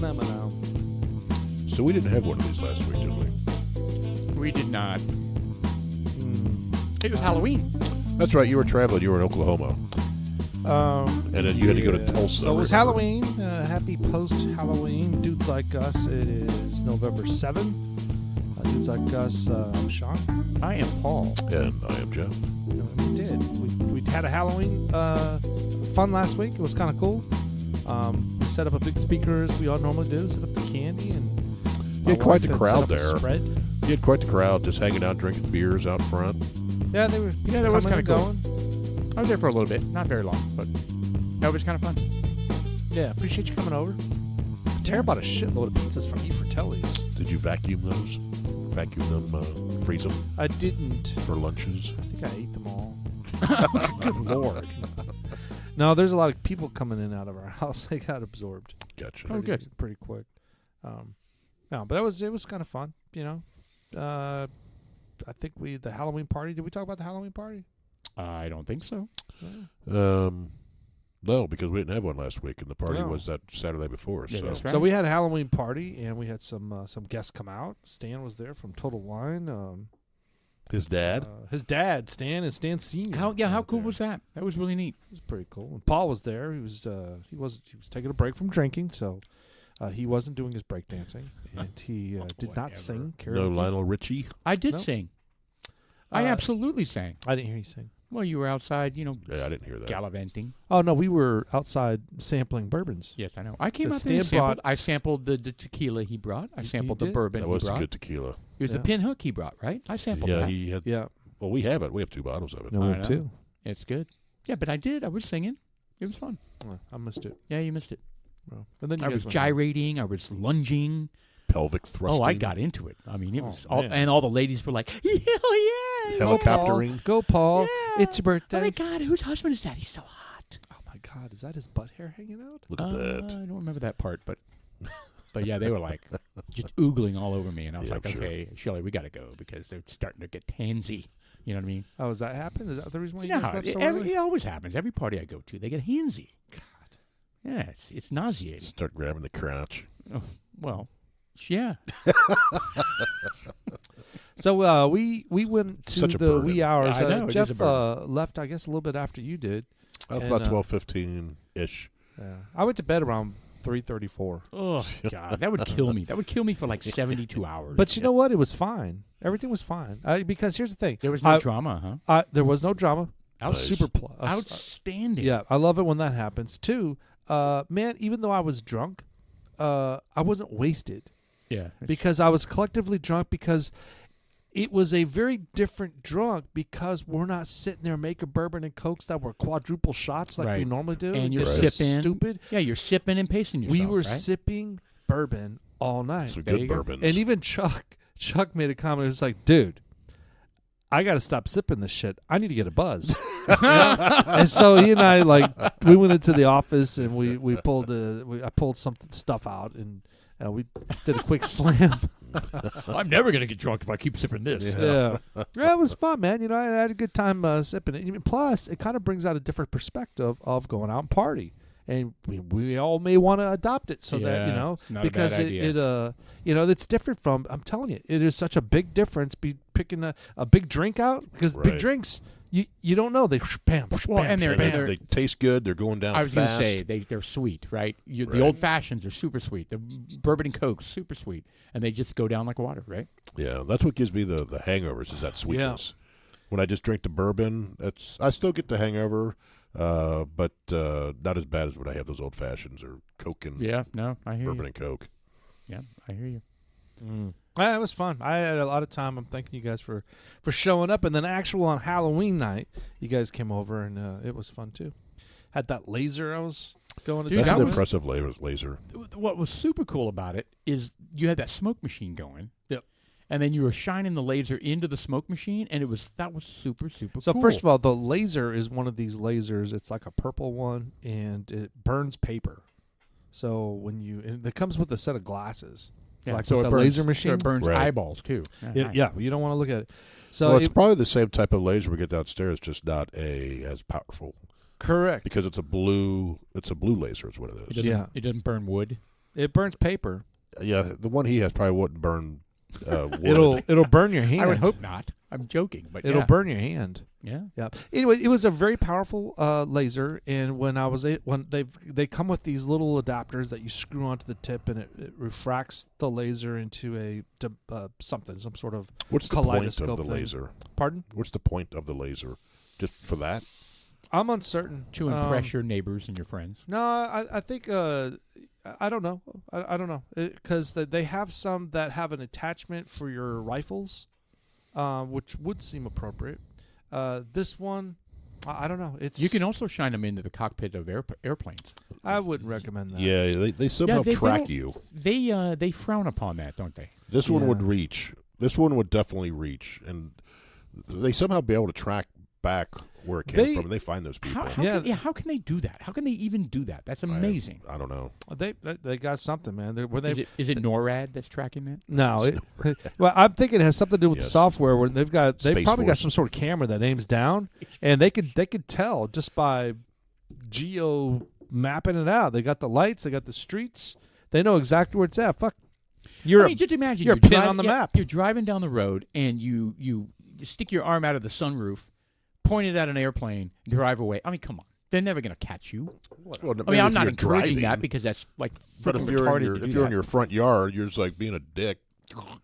Ba-na-ma-na. So we didn't have one of these last week, did we? We did not. It was Halloween. That's right. You were traveling. You were in Oklahoma. And then you had to go to Tulsa. So it was remember? Halloween. Happy post-Halloween. Dudes Like Us. It is November 7th. Dudes Like Us. I'm Sean. I am Paul. And I am Jeff. We did. We had a Halloween fun last week. It was kind of cool. We set up a big speaker as we all normally do. Set up the candy and You had quite the set crowd up a there. spread. You had quite the crowd just hanging out, drinking beers out front. Yeah, they were. Yeah, that was coming kind of and cool. going. I was there for a little bit. Not very long, but no, it was kind of fun. Yeah, appreciate you coming over. Tara bought a shitload of pizzas from Fratelli's. Did you vacuum those? Vacuum them, freeze them I didn't. for lunches? I think I ate them all. Good lord. No, there's a lot of people coming in and out of our house. They got absorbed. Gotcha. Oh, good. Pretty quick. No, but it was kind of fun. You know, I think the Halloween party. Did we talk about the Halloween party? I don't think so. Yeah. No, because we didn't have one last week, and the party No. was that Saturday before. Yeah, so that's right. So we had a Halloween party, and we had some guests come out. Stan was there from Total Wine. his dad. His dad, Stan, and Stan Senior. How cool there. was that? That was really neat. It was pretty cool. And Paul was there. He was taking a break from drinking, so he wasn't doing his breakdancing, and he did not Whatever. sing karaoke. No Lionel Richie. I did No. sing. I absolutely sang. I didn't hear you sing. Well, you were outside, you know, Yeah, I didn't hear that. gallivanting. Oh no, we were outside sampling bourbons. Yes, I know. I came The out there and Stan brought- I sampled the tequila he brought. I You sampled the did? bourbon That he was brought. good tequila. It was Yeah. the pinhook he brought, right? I sampled Yeah, that. he had. Yeah, Well, we have it. We have 2 bottles of it. no, I we know. have two. It's good. Yeah, but I did. I was singing. It was fun. Oh, I missed it. Yeah, you missed it. Well, and then you I guys was went gyrating. I was lunging. Pelvic thrusting. Oh, I got into it. I mean, it Oh, was all, man. and all the ladies were like, "Hell yeah!" Go, Paul. Helicoptering. Go, Paul. Yeah. It's your birthday. Oh my God, whose husband is that? He's so hot. Oh my God, is that his butt hair hanging out? Look at that. I don't remember that part, but yeah, they were like just oogling all over me, and I was Yeah, like, I'm sure. "Okay, Shelley, we got to go because they're starting to get handsy." You know what I mean? Oh, has that happened? Is that the reason why you Yeah, guys left so early? it always happens. Every party I go to, they get handsy. God. Yeah, it's nauseating. Start grabbing the crotch. Oh, well, yeah. So we went to Such a the burden. wee hours. Yeah, I know, it is Jeff a burden. left, I guess, a little bit after you did. That was And, about 12:15-ish. Yeah. I went to bed around 3:34. Oh God, that would kill me. That would kill me for like 72 hours. But you know what? It was fine. Everything was fine. Because here's the thing. there was no drama, huh? There was no drama. I was Nice. super plus. Outstanding. Yeah, I love it when that happens. Two, man, even though I was drunk, I wasn't wasted Yeah. because I was collectively drunk because it was a very different drunk because we're not sitting there making bourbon and cokes that were quadruple shots like we Right. normally do. And you're It's sipping. stupid. Yeah, you're sipping and pacing yourself. We were right? sipping bourbon all night. So There good you go. bourbons. And even Chuck made a comment. It was like, dude, I got to stop sipping this shit. I need to get a buzz. And so he and I, we went into the office and we pulled I pulled some stuff out and we did a quick slam. I'm never gonna get drunk if I keep sipping this. Yeah, it was fun, man. You know, I had a good time sipping it. Even plus, it kind of brings out a different perspective of going out and party. And we all may want to adopt it so that, you Yeah, know, not a because bad idea. you know, it's different from, I'm telling you, it is such a big difference picking a big drink out because big Right. drinks, you don't know. They bam, Well, bam, and they're- bam. they're- they taste good. They're going down I was fast. going to say they're sweet, right? The Right. old fashions are super sweet. The bourbon and coke super sweet, and they just go down like water, right? Yeah, that's what gives me the hangovers is that sweetness. When I just drink the bourbon, I still get the hangover, but not as bad as when I have those old fashions or Coke and Yeah, no, I hear bourbon you. and Coke. Yeah, I hear you. Yeah, it was fun. I had a lot of time. I'm thanking you guys for showing up. And then on Halloween night, you guys came over, and it was fun, too. Had that laser I was going to Dude, That's that an was- impressive laser. What was super cool about it is you had that smoke machine going. Yep. And then you were shining the laser into the smoke machine, and that was super So cool. first of all, the laser is one of these lasers. It's like a purple one, and it burns paper. So and it comes with a set of glasses, yeah, like so with it the burns, laser so machine. it burns Right. eyeballs too. Nice. Yeah, you don't want to look at it. So Well, it's probably the same type of laser we get downstairs, just not as powerful correct. because it's a blue laser. Is what it It is. doesn't, Yeah. it doesn't burn wood. It burns paper. Yeah, the one he has probably wouldn't burn wood. It'll burn your hand. I would hope not. I'm joking, but It'll yeah. burn your hand. Yeah. Yeah. Anyway, it was a very powerful laser, and when they come with these little adapters that you screw onto the tip, and it refracts the laser into some sort of What's the point kaleidoscope of the thing. laser? Pardon? What's the point of the laser? Just for that? I'm uncertain. To impress your neighbors and your friends. No, I think I don't know. I don't know because they have some that have an attachment for your rifles, which would seem appropriate. This one, I don't know. You can also shine them into the cockpit of airplanes. I wouldn't recommend that. Yeah, they somehow track you. They frown upon that, don't they? This one Yeah. would reach. This one would definitely reach, and they somehow be able to track back where it came from, and they find those people. How can they do that? How can they even do that? That's amazing. I don't know. They got something, man. Is it NORAD that's tracking that? No, well, I'm thinking it has something to do with the Yes. software. Where they've Space probably got Force. some sort of camera that aims down, and they could tell just by geo mapping it out. They got the lights, they got the streets, they know exactly where it's at. Fuck, Just imagine you're a pin on the map. You're driving down the road and you stick your arm out of the sunroof, point it at an airplane, drive away. I mean, come on. They're never going to catch you. Well, I mean, maybe I'm if not you're encouraging driving, that because that's like But if freaking you're retarded to do in that. your front yard, you're just like being a dick.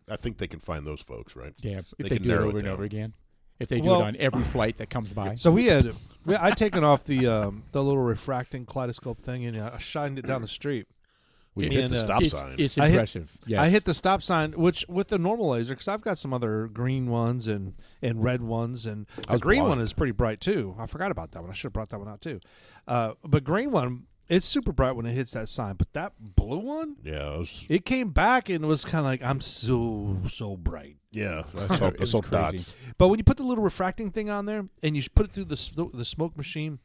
I think they can find those folks, right? Yeah, if They they can do it narrow it over and down. over again. If they do Well- it on every flight that comes by. So I'd taken off the little refracting kaleidoscope thing, and I shined it down the street. We hit And, the stop it's, sign. It's I hit- impressive. Yeah. I hit the stop sign, which with the normal laser, because I've got some other green ones and red ones, and I the was green one blind. is pretty bright too. I forgot about that one. I should have brought that one out too. But green one, it's super bright when it hits that sign. But that blue one, Yeah, it came back and was kind of like, I'm so bright. I It saw was crazy. dots. But when you put the little refracting thing on there and you put it through the smoke machine,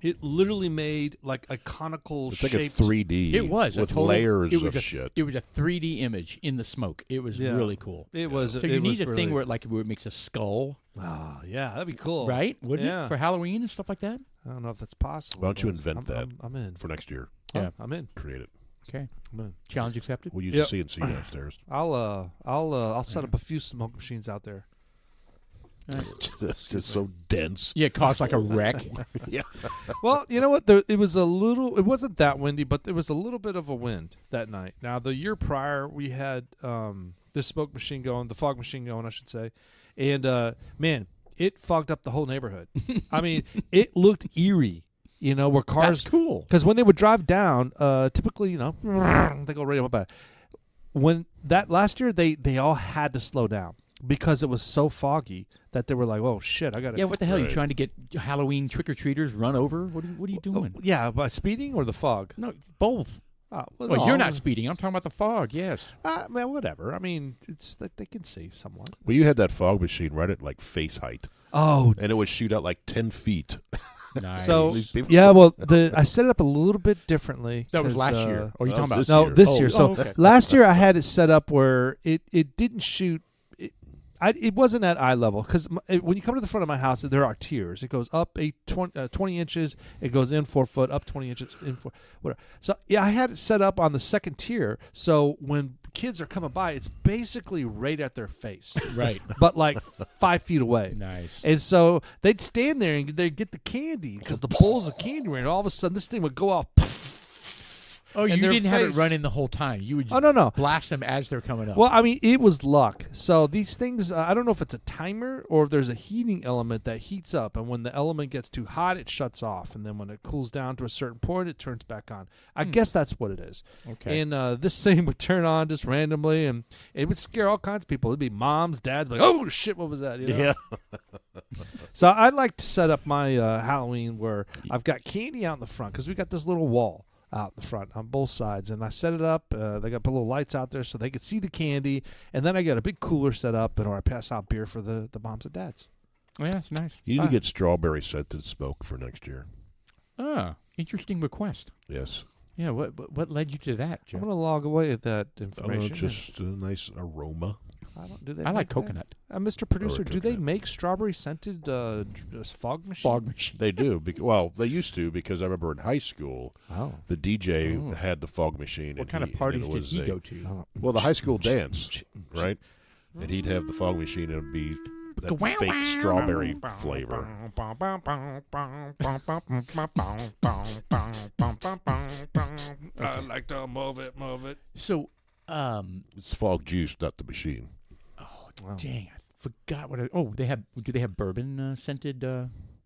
it literally made like a conical It's like a shaped. 3D. It was a with total, layers it was of a, shit. It was a 3D image in the smoke. It was Yeah. really cool. It was. So it you was need a really, thing where it makes a skull, Oh yeah, that'd be cool, right? Wouldn't Yeah. it? For Halloween and stuff like that? I don't know if that's possible. Why don't you but invent that? I'm in. for next year. Yeah. I'm in. Create it. Okay. I'm in. Challenge accepted. We'll use Yep. the CNC downstairs. I'll set up a few smoke machines out there. It's just so dense. Yeah, it caused like a wreck. Yeah. Well, you know what? It wasn't that windy, but there was a little bit of a wind that night. Now, the year prior, we had the smoke machine going, the fog machine going, I should say. And, man, it fogged up the whole neighborhood. I mean, it looked eerie, where cars. That's cool. Because when they would drive down, typically, they go right up by. When that last year, they all had to slow down because it was so foggy that they were like, "Oh shit, I got to." Yeah, what the hell? You Right. trying to get Halloween trick-or-treaters run over? What are you doing? Yeah, by speeding or the fog. No, both. Well, Well, no, you're not speeding. I'm talking about the fog, yes. Man, whatever. I mean, it's that they can see somewhat. Well, you had that fog machine right at like face height, Oh, and it would shoot out like 10 feet. Nice. so These people- yeah. Well, I set it up a little bit differently. that was 'cause, last year. Oh, you that talking was about? this No, year. this Oh, year. oh, So okay. last year I had it set up where it didn't shoot. It wasn't at eye level because when you come to the front of my house, there are tiers. It goes up 20 inches. It goes in 4 foot, up 20 inches, in 4, whatever. So yeah, I had it set up on the second tier. So when kids are coming by, it's basically right at their face, Right. but like 5 feet away. Nice. And so they'd stand there and they'd get the candy because the bowls of candy were in. All of a sudden, this thing would go off. Oh, in you their didn't have it face. running the whole time. You would Oh, no. blast them as they're coming up. Well, I mean, it was luck. So these things, I don't know if it's a timer or if there's a heating element that heats up. And when the element gets too hot, it shuts off. And then when it cools down to a certain point, it turns back on. I guess that's what it is. Okay. And this thing would turn on just randomly, and it would scare all kinds of people. It'd be moms, dads, like, oh, shit, what was that? Yeah. So I'd like to set up my Halloween where I've got candy out in the front because we got this little wall out in the front on both sides, and I set it up. They got put little lights out there so they could see the candy, and then I got a big cooler set up, and or I pass out beer for the moms and dads. Yeah, that's nice. You need Fine. to get strawberry scented smoke for next year. Ah, interesting request. Yes. Yeah, what led you to that, Joe? I'm gonna log away at that Oh, information. just a nice aroma. I don't. Do they? I like make that? coconut. Mr. Producer, do they coconut. make strawberry scented fog machine? Fog machine. They do. Well, they used to because I remember in high school, Oh. the DJ had the fog machine. What and kind of and parties it did was he a- go to? Well, the high school dance, right? And he'd have the fog machine, and it would be that fake strawberry flavor. I like to move it. So, It's fog juice, not the machine. oh Wow. dang, I forgot what. They have. Do they have bourbon scented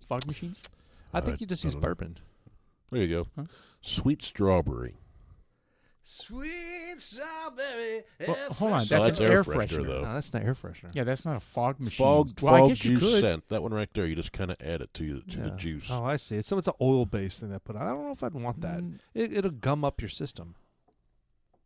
fog machines? I think you just I use don't know. bourbon. There you go. Huh? Sweet strawberry. Sweet strawberry. Well, hold on, So that's that's an air air freshener, freshener. though. No, that's not air freshener. Yeah, that's not a fog machine. Fog well, I guess juice you could. scent. That one right there. You just kind of add it to the Yeah. juice. Oh, I see. So it's an oil-based thing they put on. I don't know if I'd want that. Mm, It'll gum up your system.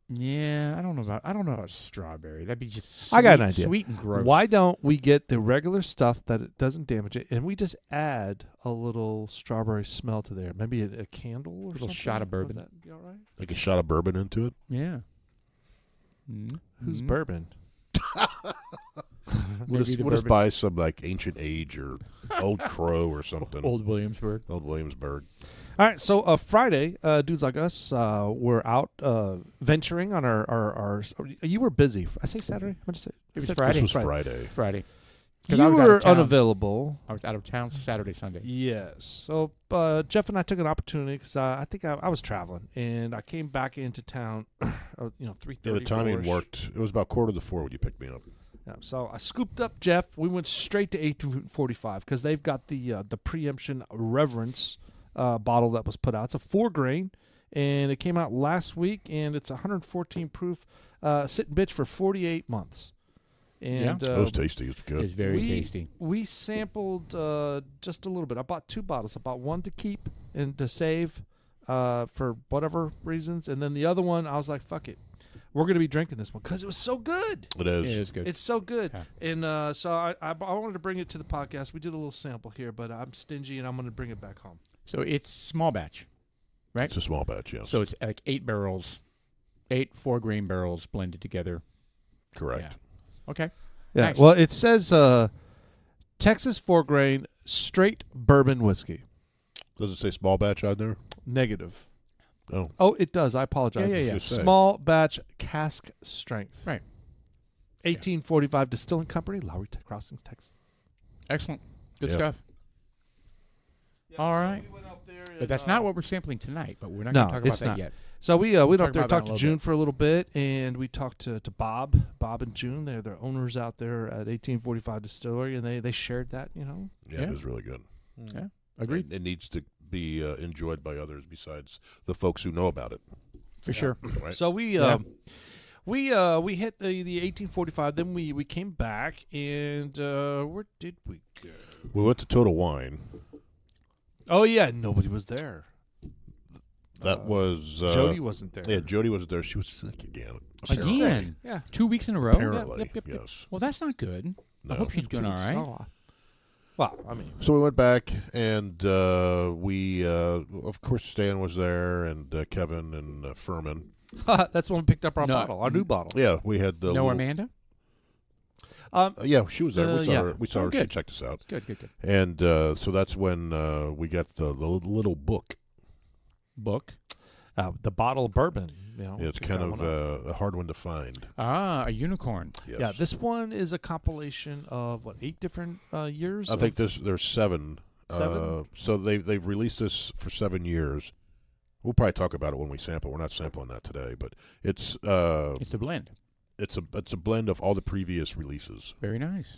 yeah, I don't know about strawberry. That'd be just. Sweet, I got an idea. Sweet and gross. Why don't we get the regular stuff that it doesn't damage it, and we just add a little strawberry smell to there? Maybe a candle or Little something? shot of bourbon. Would that be all right? Like a shot of bourbon into it. Yeah. Mm. Who's Mm. bourbon? We'll Maybe just, the we'll just bourbon- buy some like Ancient Age or Old Crow or something. Old Williamsburg. Old Williamsburg. All right, so Friday, dudes like us, we're out venturing on our. You were busy. I say Saturday. I meant to say It was I said Friday. This was Friday. Friday. 'Cause I You was out were of town. unavailable. I was out of town Saturday, Sunday. Yes. So Jeff and I took an opportunity because I think I was traveling and I came back into town. 3:30. Yeah, the timing worked. It was about 3:45 when you picked me up. Yeah, so I scooped up Jeff. We went straight to 1845 because they've got the preemption reverence bottle that was put out. It's a 4-grain, and it came out last week, and it's 114 proof. Sit and bitch for 48 months. And It was tasty. It's It good. was very tasty. we sampled just a little bit. I bought 2 bottles. I bought one to keep and to save for whatever reasons, and then the other one I was like, fuck it. We're going to be drinking this one because it was so good. It Yeah, is. it was good. It's so good. Yeah. And so I wanted to bring it to the podcast. We did a little sample here, but I'm stingy and I'm going to bring it back home. So it's small batch, right? It's a small batch, yes. So it's like 8 barrels, 8 4-grain barrels blended together. Correct. Okay. Yeah. Nice. Well, it says Texas 4-grain straight bourbon whiskey. Does it say small batch on there? Negative. Oh. Oh, it does. I apologize. Yeah, yeah, yeah. Just say. Small batch cask strength. Right. 1845 Distilling Company, Lowry Crossings, Texas. Excellent. Good Yeah. stuff. All right. We went up there But that's not what we're sampling tonight, but we're not No, going to talk about it's that not. yet. So we went talk up there, about that talked in a to little June bit. for a little bit, and we talked to Bob and June. They're the owners out there at 1845 Distillery, and they shared that, Yeah, Yeah. it was really good. Yeah. Agreed. It needs to be enjoyed by others besides the folks who know about it. For sure. Right? So we Yeah. we hit the 1845. Then we came back, and where did we go? We went to Total Wine. Oh yeah, nobody was there. That was Jody wasn't there. Yeah, Jody wasn't there. She was sick again. Again? Sick. Yeah. 2 weeks in a row? Apparently, Yep. yes. Well, that's not good. No. I hope she's doing all right. Oh, well, I mean, So we went back, and we, of course, Stan was there, and Kevin and Furman. that's when we picked up our No. bottle, our new bottle. Yeah, we had the. No little- Amanda? Yeah, she was there. We saw yeah. her. We saw Oh, her. She good. checked us out, Good. and so that's when we got the little book. Book. The bottle of bourbon. Yeah, it's pick kind that of one up. a hard one to find. Ah, a unicorn. Yes. Yeah, this one is a compilation of 8 different years. I think there's 7. 7? So they've released this for 7 years. We'll probably talk about it when we sample. We're not sampling that today, but it's It's a blend. it's a blend of all the previous releases. Very nice.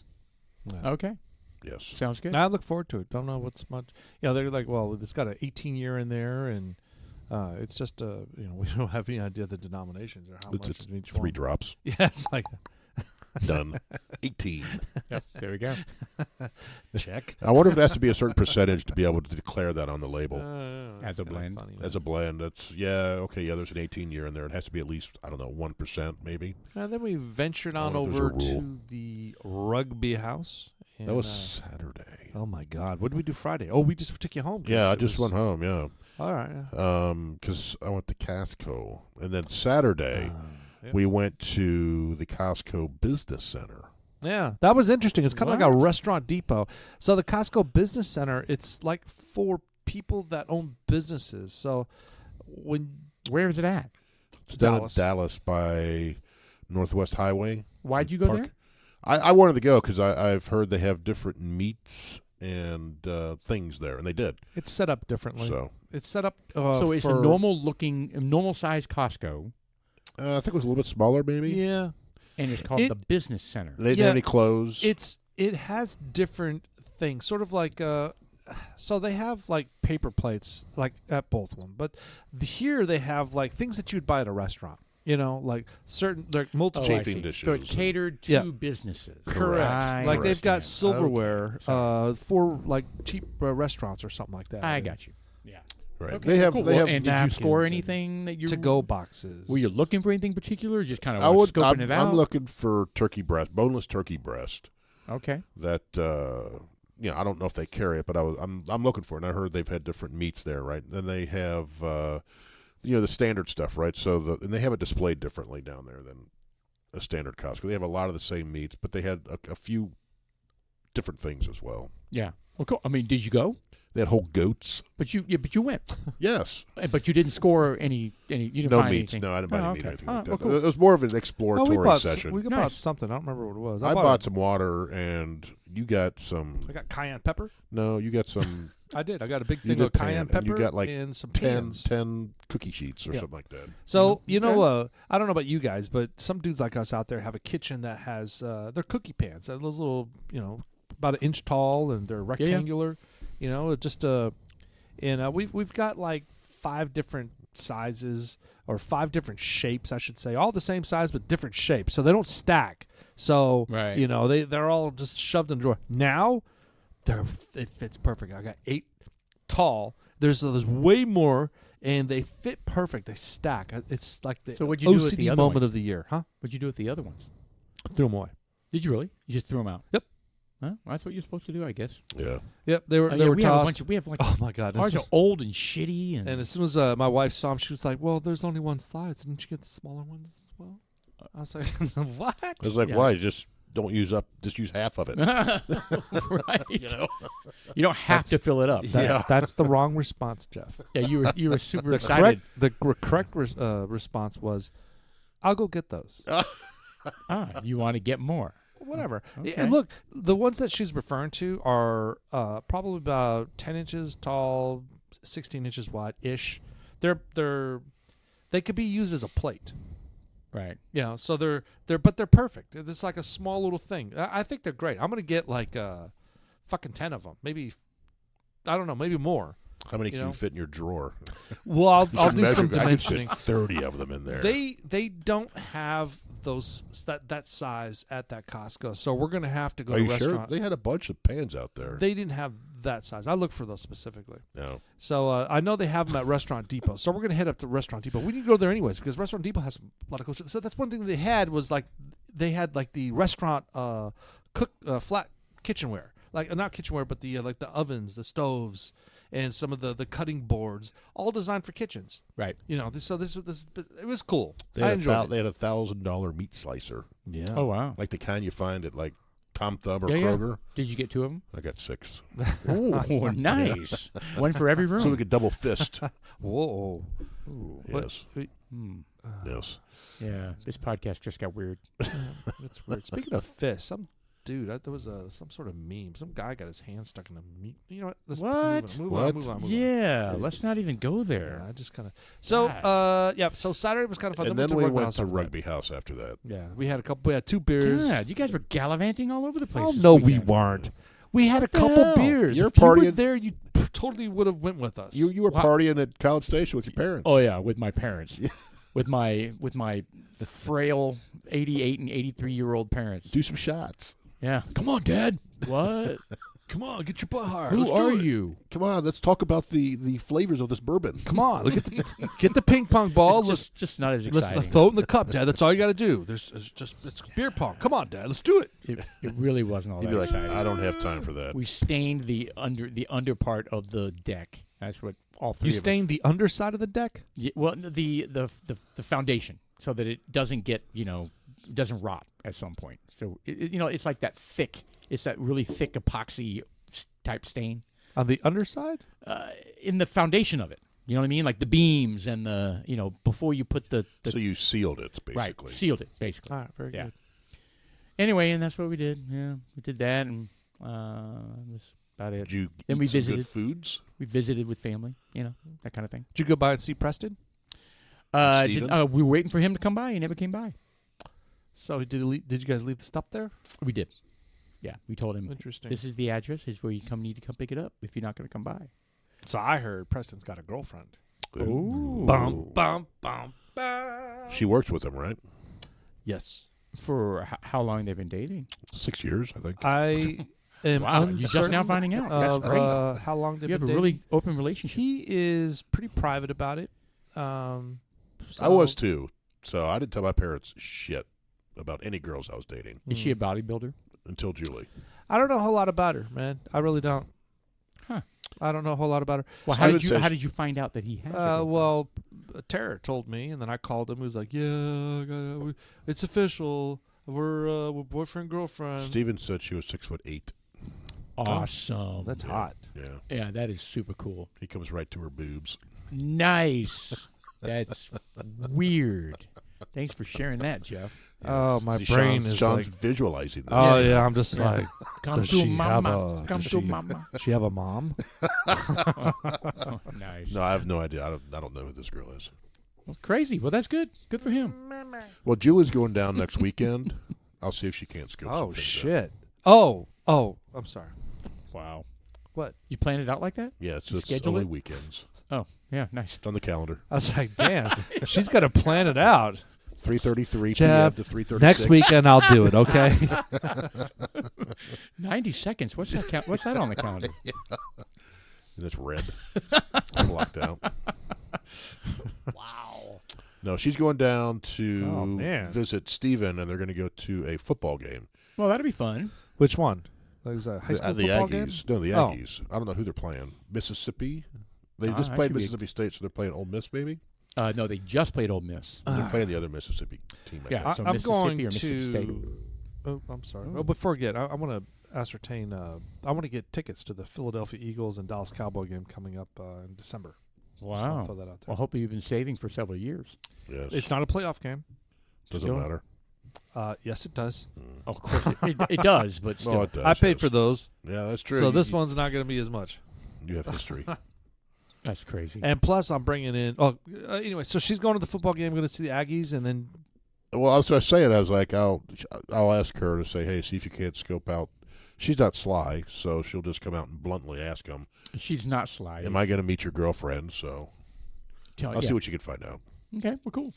Yeah. Okay. Yes. Sounds good. I look forward to it. Don't know what's much. They're like, well, it's got an 18-year in there, and it's just we don't have any idea the denominations or how much It's is in each 3 one. drops. Yeah, it's like Done. 18. Yep, there we go. check. I wonder if it has to be a certain percentage to be able to declare that on the label. As a blend. As a blend, that's there's an 18-year in there. It has to be at least, I don't know, 1% maybe. And then we ventured on wonder if there's a over rule. to the rugby house. And, That was Saturday. oh my God, what did we do Friday? Oh, we just took you home. 'cause Yeah, I it just was- went home, yeah. All right. Yeah. Because I went to Casco. And then Saturday, Yeah. We went to the Costco Business Center. Yeah, that was interesting. It's kind of like a What? restaurant depot. So the Costco Business Center, it's like for people that own businesses. So Where is it at? It's down in Dallas. Dallas by Northwest Highway. Why'd you go Park. there? I wanted to go because I've heard they have different meats and things there, and they did. it's set up differently. So It's set up So it's a for normal sized Costco, I think it was a little bit smaller, maybe. Yeah, and it's called It- the Business Center. They didn't Yeah. have any clothes. it has different things, sort of like so they have like paper plates like at both of them, but here they have like things that you'd buy at a restaurant. Like certain like multiple. Oh, I chafing see. dishes So it's catered to Yeah. businesses. Correct. I Like they've got understand. silverware Okay. for like cheap restaurants or something like that. I got you. Yeah. right. Okay, They have. cool. They Well, have. and did you napkins score and anything that you to-go boxes. Were you looking for anything particular, or just kind of scoping I'm, it out? I'm looking for turkey breast, boneless turkey breast. Okay. That I don't know if they carry it, but I'm looking for it. And I heard they've had different meats there, right? And they have the standard stuff, right? So and they have it displayed differently down there than a standard Costco. They have a lot of the same meats, but they had a few different things as well. Yeah. Well, cool. I mean, did you go? They had whole goats. But you went. Yes. But you didn't score any. You didn't No find meats. anything. No, I didn't buy Oh, any meat okay. or anything Oh, like that. well, cool. It was more of an Oh, exploratory we bought session. we Nice. bought something. I don't remember what it was. I bought some water, and you got some. I got cayenne pepper. No, you got some I did. I got a big You thing did of cayenne pan, and you pepper got, like, and some 10 pans. cookie sheets or Yeah. something like that. So Okay. I don't know about you guys, but some dudes like us out there have a kitchen that has they're cookie pans. They're those little, about an inch tall, and they're rectangular. And we've got like 5 different sizes or 5 different shapes, I should say, all the same size but different shapes, so they don't stack. So Right. they're all just shoved in the drawer. Now it fits perfect. I got 8 tall. There's way more, and they fit perfect. They stack. It's like the So what'd you do with OCD the other moment ones? of the year, huh? What'd you do with the other ones? Threw them away. Did you really? You just threw them out? Yep. Huh? Well, that's what you're supposed to do, I guess. Yeah. Yep, they were Oh, they yeah, were we have a tossed. bunch of. We have like Oh my god! ours are old and shitty, and And as soon as my wife saw them, she was like, "Well, there's only one size. Didn't you get the smaller ones as well?" I was like, "What?" I was like, Yeah. why? Just don't use up. Just use half of it. right. You don't have to fill it up. Yeah. That's the wrong response, Jeff. Yeah, you were super The excited. correct response was, "I'll go get those." You want to get more. Whatever. Okay. And look, the ones that she's referring to are probably about 10 inches tall, 16 inches wide ish. They could be used as a plate. Right. So they're perfect. It's like a small little thing. I think they're great. I'm gonna get like fucking 10 of them. Maybe, I don't know, maybe more. How many You can know? you fit in your drawer? Well, I'll You should do measure- some I could fit dimensioning. 30 of them in there. They don't have that size at that Costco, so we're gonna have to go Are to you a sure? restaurant. They had a bunch of pans out there. They didn't have that size. I looked for those specifically. No. So I know they have them at Restaurant Depot. So we're going to head up to Restaurant Depot. We need to go there anyways because Restaurant Depot has a lot of cool shit. So that's one thing they had was like they had like the restaurant flat kitchenware. Like not kitchenware, but the like the ovens, the stoves, and some of the cutting boards, all designed for kitchens. Right. So this it was cool. They I had, enjoyed it. they had a $1,000 meat slicer, Yeah. Oh wow. like the kind you find at like Tom Thumb or Yeah, yeah. Kroger. Did you get 2 of them? I got 6, Oh, nice. One for every room. so we could double fist. Whoa. Ooh. Yes. Hmm. Yes. Yeah. This podcast just got weird. That's weird. Speaking of fish, some dude, there was some sort of meme. Some guy got his hand stuck in a meat. You know what? Let's What? Move What? on. Move on. Yeah. Let's not even go Yeah, there. I just kind of. So, So Saturday was kind of fun. And then we Rugby went House to after that. Rugby House after that. Yeah, we had a couple. We had 2 beers. God, you guys were gallivanting all over the place. Oh this no, we weekend. weren't. We had a the couple hell? beers. You're If you were partying- there, you totally would have went with us. You were Wow. partying at College Station with your parents. Oh yeah, with my parents. with my frail 88 and 83-year-old parents. Do some shots. Yeah. Come on, Dad. What? Come on, get your butt hard. Who Let's do are it. you? Come on, let's talk about the flavors of this bourbon. Come on, get the ping pong ball. Just not as Let's exciting. throw it in the cup, Dad. That's all you got to do. It's beer pong. Come on, Dad. Let's do it. It really wasn't all You'd that be like, exciting. I don't have time for that. We stained the under part of the deck. That's what all 3 You of us. stained the underside of the deck. Yeah, well, the foundation. so that it doesn't get, it doesn't rot at some point. So, it's like that thick, it's that really thick epoxy type stain. On the underside? In the foundation of it. You know what I mean? Like the beams and the, before you put the So you sealed it, basically. right, sealed it, basically. All right, very good. Anyway, and that's what we did. Yeah, we did that, and that's about it. Did you Then eat we some visited. good foods? We visited with family, that kind of thing. Did you go by and see Preston? Steven? We were waiting for him to come by. He never came by. So did you guys leave the stuff there? We did. Yeah, we told him, Interesting. this is the address. Is where you need to come pick it up if you're not going to come by. So I heard Preston's got a girlfriend. Ooh. Bum, bum, bum, bum. She works with him, right? Yes. For how long they've been dating? 6 years, I think. I am Wow, you're uncertain just now finding out. of That's great. how long they've You have been a dating. really open relationship. He is pretty private about it. I So- was too. So I didn't tell my parents shit about any girls I was dating Is she a bodybuilder? until Julie. I don't know a whole lot about her, man. I really don't. Huh. I don't know a whole lot about her. Well, Steven says- how did you find out that he had? a girlfriend? Well, Tara told me, and then I called him. He was like, "Yeah, it's official. We're boyfriend girlfriend." Steven said she was 6'8". Awesome. That's Yeah. hot. Yeah. Yeah, that is super cool. He comes right to her boobs. Nice. That's weird. Thanks for sharing that, Jeff. Oh, my See, brain Sean's, is Sean's like. visualizing this. Oh yeah, I'm just Yeah. like. Come Does to she have mama. a- Come does to she- mama. Does she have a mom? Oh, nice. No, I have no idea. I don't know who this girl is. Well, crazy. Well, that's good. Good for him. Well, Julie's going down next weekend. I'll see if she can't scope some Oh things out. shit. Oh. I'm sorry. Wow. What? You planned it out like that? Yeah, it's You just schedule only it? weekends. Oh, yeah, nice. It's on the calendar. I was like, damn, she's got to plan it out. 3:33 Jeff, p.m. to 3:36. Next weekend I'll do it. Okay. 90 seconds. What's that? What's that on the calendar? And it's red. It's blocked out. Wow. No, she's going down to Oh, man. visit Steven, and they're going to go to a football game. Well, that'll be fun. Which one? Like, was that a high school the football Aggies. game? No, the Oh. Aggies. I don't know who they're playing. Mississippi? They Ah, just that played should be a- Mississippi State, so they're playing Ole Miss, maybe? No, they just played Ole Miss. They're playing the other Mississippi team. I Yeah. guess. So I'm Mississippi going or Mississippi State? to. Oh, I'm sorry. Oh. Oh, before I get, I want to ascertain. I want to get tickets to the Philadelphia Eagles and Dallas Cowboy game coming up in December. Just wanna Wow. throw that out there. Well, hopefully you've been saving for several years. Yes. It's not a playoff game. Doesn't still- matter. Yes, it does. Oh, of course, it does, but still. Oh, it does. I paid yes. for those, Yeah, that's true. so You- this one's not going to be as much. You have history. That's crazy. And plus, I'm bringing in. Oh, anyway, so she's going to the football game, going to see the Aggies, and then Well, I was saying, I was like, I'll ask her to say, hey, see if you can't scope out. She's not sly, so she'll just come out and bluntly ask him, She's not sly. am I going to meet your girlfriend? So I'll see what you can find out. Okay, well, cool.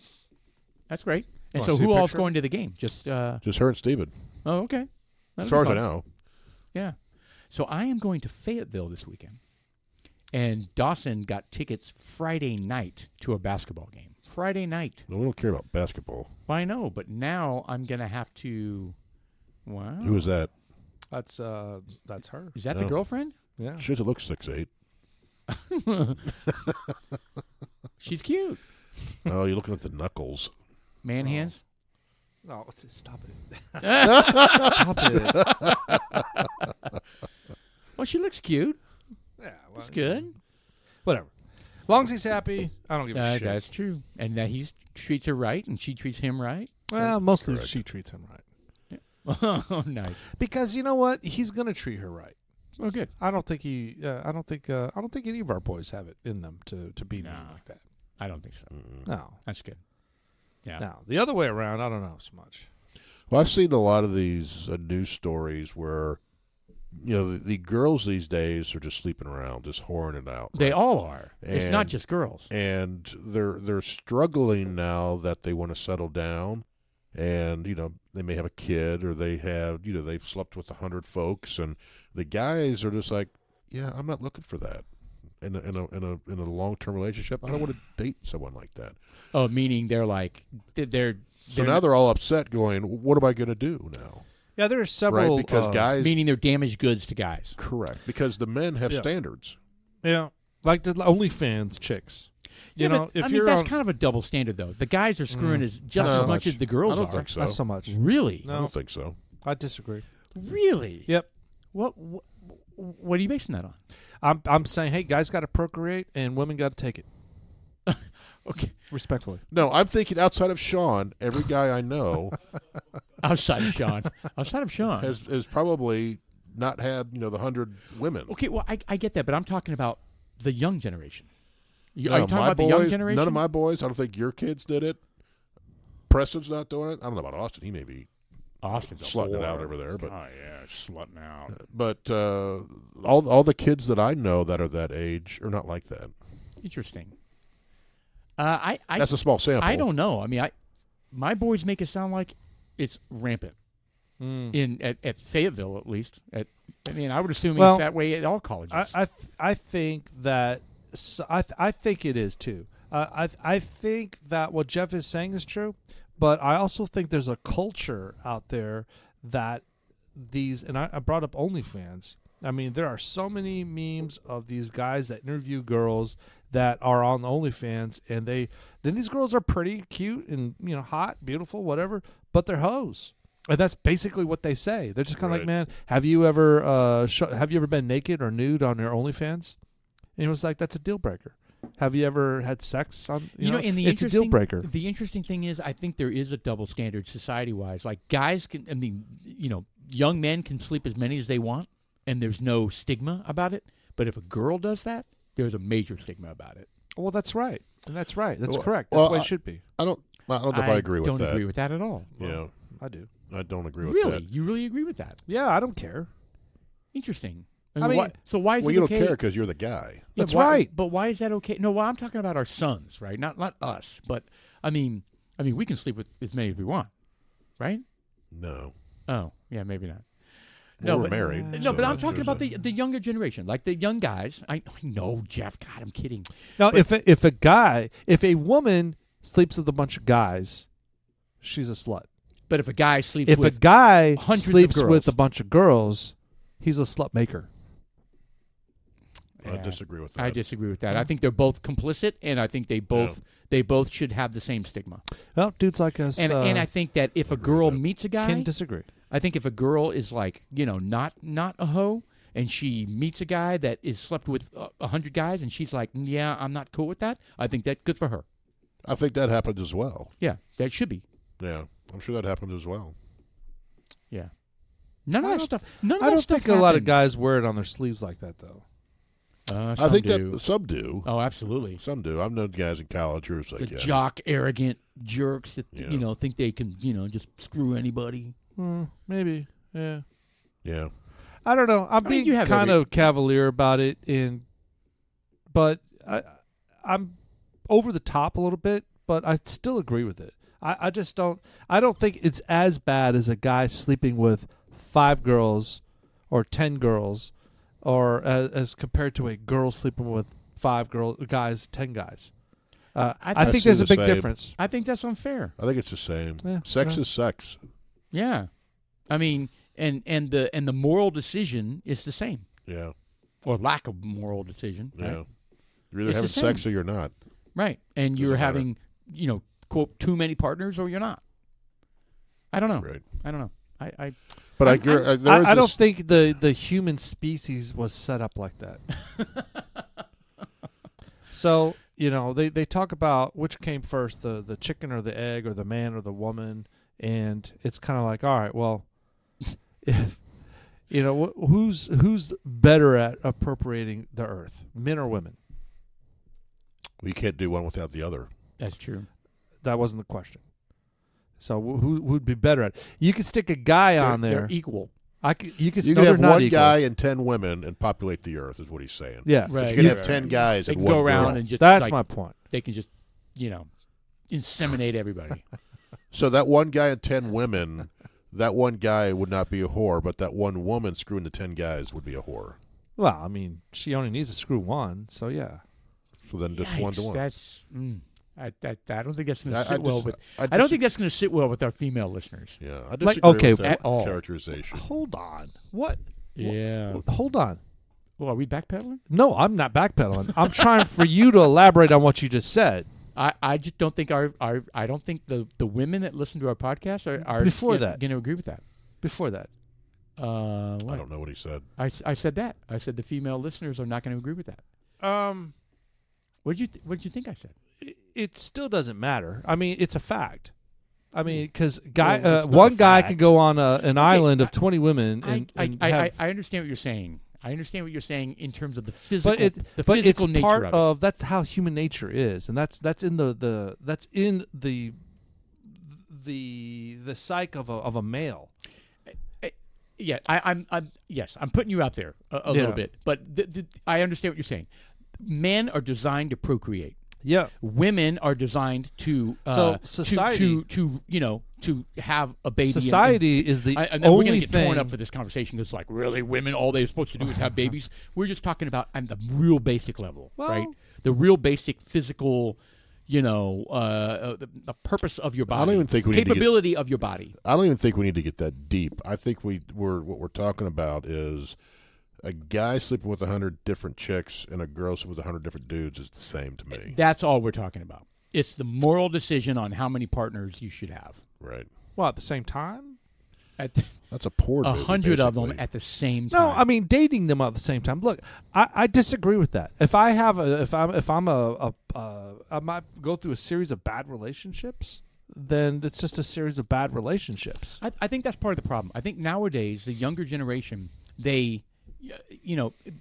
That's great. And Wanna so see a who all's picture? going to the game? Just, Just her and Steven, oh, okay. That'll as be far as I fun. know. Yeah. So I am going to Fayetteville this weekend. And Dawson got tickets Friday night to a basketball game. Friday night. No, we don't care about basketball. Well, I know, but now I'm going to have to. Wow. Who is that? that's her. Is that the No. girlfriend? Yeah. She doesn't look 6'8". She's cute. Oh, you're looking at the knuckles. Man Oh. hands. No, stop it. Stop it. Well, she looks cute. Yeah, well, That's good. Whatever. As long as he's happy, I don't give a shit. That's true. And that he treats her right and she treats him right. Well, mostly Correct. she treats him right. Oh, nice. Because you know what? He's gonna treat her right. Well, good. I don't think he. I don't think any of our boys have it in them to be mean No. like that. I don't think so. No. That's good. Yeah. No. The other way around, I don't know so much. Well, I've seen a lot of these news stories where, the girls these days are just sleeping around, just whoring it out. They right? all are. It's not And- just girls. And they're struggling now that they want to settle down, and they may have a kid, or they have they've slept with 100 folks, and the guys are just like, yeah, I'm not looking for that in a long-term relationship. I don't want to date someone like that. Oh, meaning they're like they're So now they're all upset, going, what am I going to do now? Yeah, there are several. Right? Because guys, meaning they're damaged goods to guys. correct, because the men have Yeah. standards. Yeah, like the OnlyFans chicks. You know, but, if you're that's on, kind of a double standard, though. The guys are screwing as just Not as so much much. as the girls I don't are. think so. not so much. Really? No. I don't think so. I disagree. Really? Yep. What are you basing that on? I'm saying, hey, guys got to procreate and women got to take it. Okay. Respectfully. No, I'm thinking outside of Sean, every guy I know Outside of Sean. has probably not had the 100 women. Okay, well, I get that, but I'm talking about the young generation. Are you No, talking my about the young boys- generation? None of my boys. I don't think your kids did it. Preston's not doing it. I don't know about Austin. He may be Austin's a slutting it whore. out over there, but Oh, yeah, slutting out. but all the kids that I know that are that age are not like that. Interesting. That's a small sample. I don't know. I mean, my boys make it sound like it's rampant at Fayetteville, at least. I would assume Well, it's that way at all colleges. I think that I think it is too. I think that what Jeff is saying is true, but I also think there's a culture out there that these, and I brought up OnlyFans. I mean, there are so many memes of these guys that interview girls that are on OnlyFans, and then these girls are pretty cute and hot, beautiful, whatever, but they're hoes. And that's basically what they say. They're just kind of like, man, have you ever been naked or nude on your OnlyFans? And he was like, that's a deal breaker. Have you ever had sex on? And it's a deal breaker. The interesting thing is, I think there is a double standard society-wise. Like guys can, young men can sleep as many as they want, and there's no stigma about it. But if a girl does that, there's a major stigma about it. Well, that's right. And that's right. That's Well, correct. That's well, the way it should be. I don't know if I agree with don't that. agree with that at all. Yeah, I do. I don't agree with Really? that. You really agree with that? Yeah, I don't care. Interesting. I mean, why is Well, it you okay? don't care because you're the guy. Yeah, That's right. But why is that okay? No, well, I'm talking about our sons, right? Not us. But I mean, we can sleep with as many as we want, right? No. Oh, yeah, maybe not. Well, No, we're but married. no, so but I'm talking there's about a- the younger generation, like the young guys. I know, Jeff. God, I'm kidding. Now, if a woman sleeps with a bunch of guys, she's a slut. But if a guy sleeps If with a guy hundreds of sleeps girls. with a bunch of girls, he's a slut maker. I disagree with that. I disagree with that. I think they're both complicit, and I think they both should have the same stigma. Well, dudes like us And I think that if a agree with girl that. meets a guy, can disagree. I think if a girl is like not a hoe, and she meets a guy that is slept with 100 guys, and she's like, yeah, I'm not cool with that. I think that's good for her. I think that happens as well. Yeah, that should be. Yeah, I'm sure that happens as well. Yeah. None of that stuff. None of I that don't stuff think a lot of happens. guys wear it on their sleeves like that, though. I think do. that some do. Oh, absolutely. Some do. I've known guys in college who are like, The yeah, jock, arrogant jerks that Yeah. think they can just screw anybody. Maybe, yeah. yeah. I don't know. I'm I mean, being you have kind every- of cavalier about it, but I'm over the top a little bit. But I still agree with it. I just don't. I don't think it's as bad as a guy sleeping with 5 girls or 10 girls, or as compared to a girl sleeping with 5 guys, 10 guys. I think see there's a the big same. difference. I think that's unfair. I think it's the same. Yeah, Sex yeah. is sex. Yeah, I mean, and the moral decision is the same, Yeah. or lack of moral decision. Yeah. Right? You're either It's the having sex same. or you're not. Right, and you're matter. having quote too many partners, or you're not. I don't know. Right. I don't know. I But I'm- I don't think the human species was set up like that. So they talk about which came first, the chicken or the egg, or the man or the woman, and it's kind of like, all right, well, who's better at appropriating the earth, men or women? You can't do one without the other. That's true. That wasn't the question. So who'd be better at it? You could stick a guy on there. They're equal. You could You no, can they're have not one equal. guy and 10 women and populate the earth, is what he's saying. Yeah, Right. But you can have 10 guys They and can one go around girl. and just that's like, my point. they can just inseminate everybody. So that one guy and 10 women, that one guy would not be a whore, but that one woman screwing the 10 guys would be a whore. Well, I mean, she only needs to screw one, so yeah. So then just Yikes, 1 to 1. That's I don't think that's going I- to I sit well dis- with. I I don't dis- think that's going to sit well with our female listeners. Yeah, I Like, disagree okay, with that at all. characterization. Hold on. What? Yeah. Hold on. Well, are we backpedaling? No, I'm not backpedaling. I'm trying for you to elaborate on what you just said. I just don't think I don't think the women that listen to our podcast are Before that. going to agree with that. Before that. What? I don't know what he said. I said that. I said the female listeners are not going to agree with that. What did you think I said? It still doesn't matter. I mean, it's a fact. I mean, because Well, one guy fact. can go on an island of 20 women and I have, understand what you're saying. I understand what you're saying in terms of the physical, but the but physical it's nature part of it. of that's how human nature is, and that's in the psyche of a male. Yeah, I'm putting you out there a little bit, but I understand what you're saying. Men are designed to procreate. Yeah. Women are designed to So society to have a baby. Society is the and we're only going to get thing. torn up for this conversation because, like, really, women all they're supposed to do is have babies. We're just talking about on the real basic level, Well- right? The real basic physical, the purpose of your body. I don't even think we need to get- capability of your body. I don't even think we need to get that deep. I think what we're talking about is a guy sleeping with 100 different chicks and a girl sleeping with 100 different dudes is the same to me. That's all we're talking about. It's the moral decision on how many partners you should have. Right. Well, at the same time. That's a poor movie, 100 of them basically. at the same time. No, I mean dating them at the same time. Look, I disagree with that. If I have I might go through a series of bad relationships, then it's just a series of bad relationships. I think that's part of the problem. I think nowadays the younger generation, they,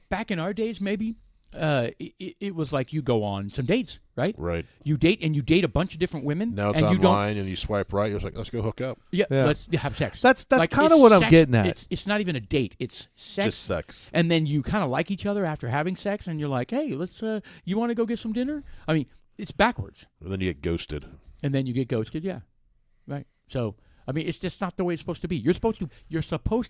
back in our days maybe, it was like you go on some dates, right? Right. You date a bunch of different women. Now it's and you online and you swipe right. You're like, let's go hook up. Yeah, Yeah. let's have sex. That's Like, kind of it's what I'm sex- getting at. It's not even a date. It's sex. Just sex. And then you kind of like each other after having sex, and you're like, hey, let's. You want to go get some dinner? I mean, it's backwards. And then you get ghosted. And then you get ghosted. Yeah, right. So I mean, it's just not the way it's supposed to be. You're supposed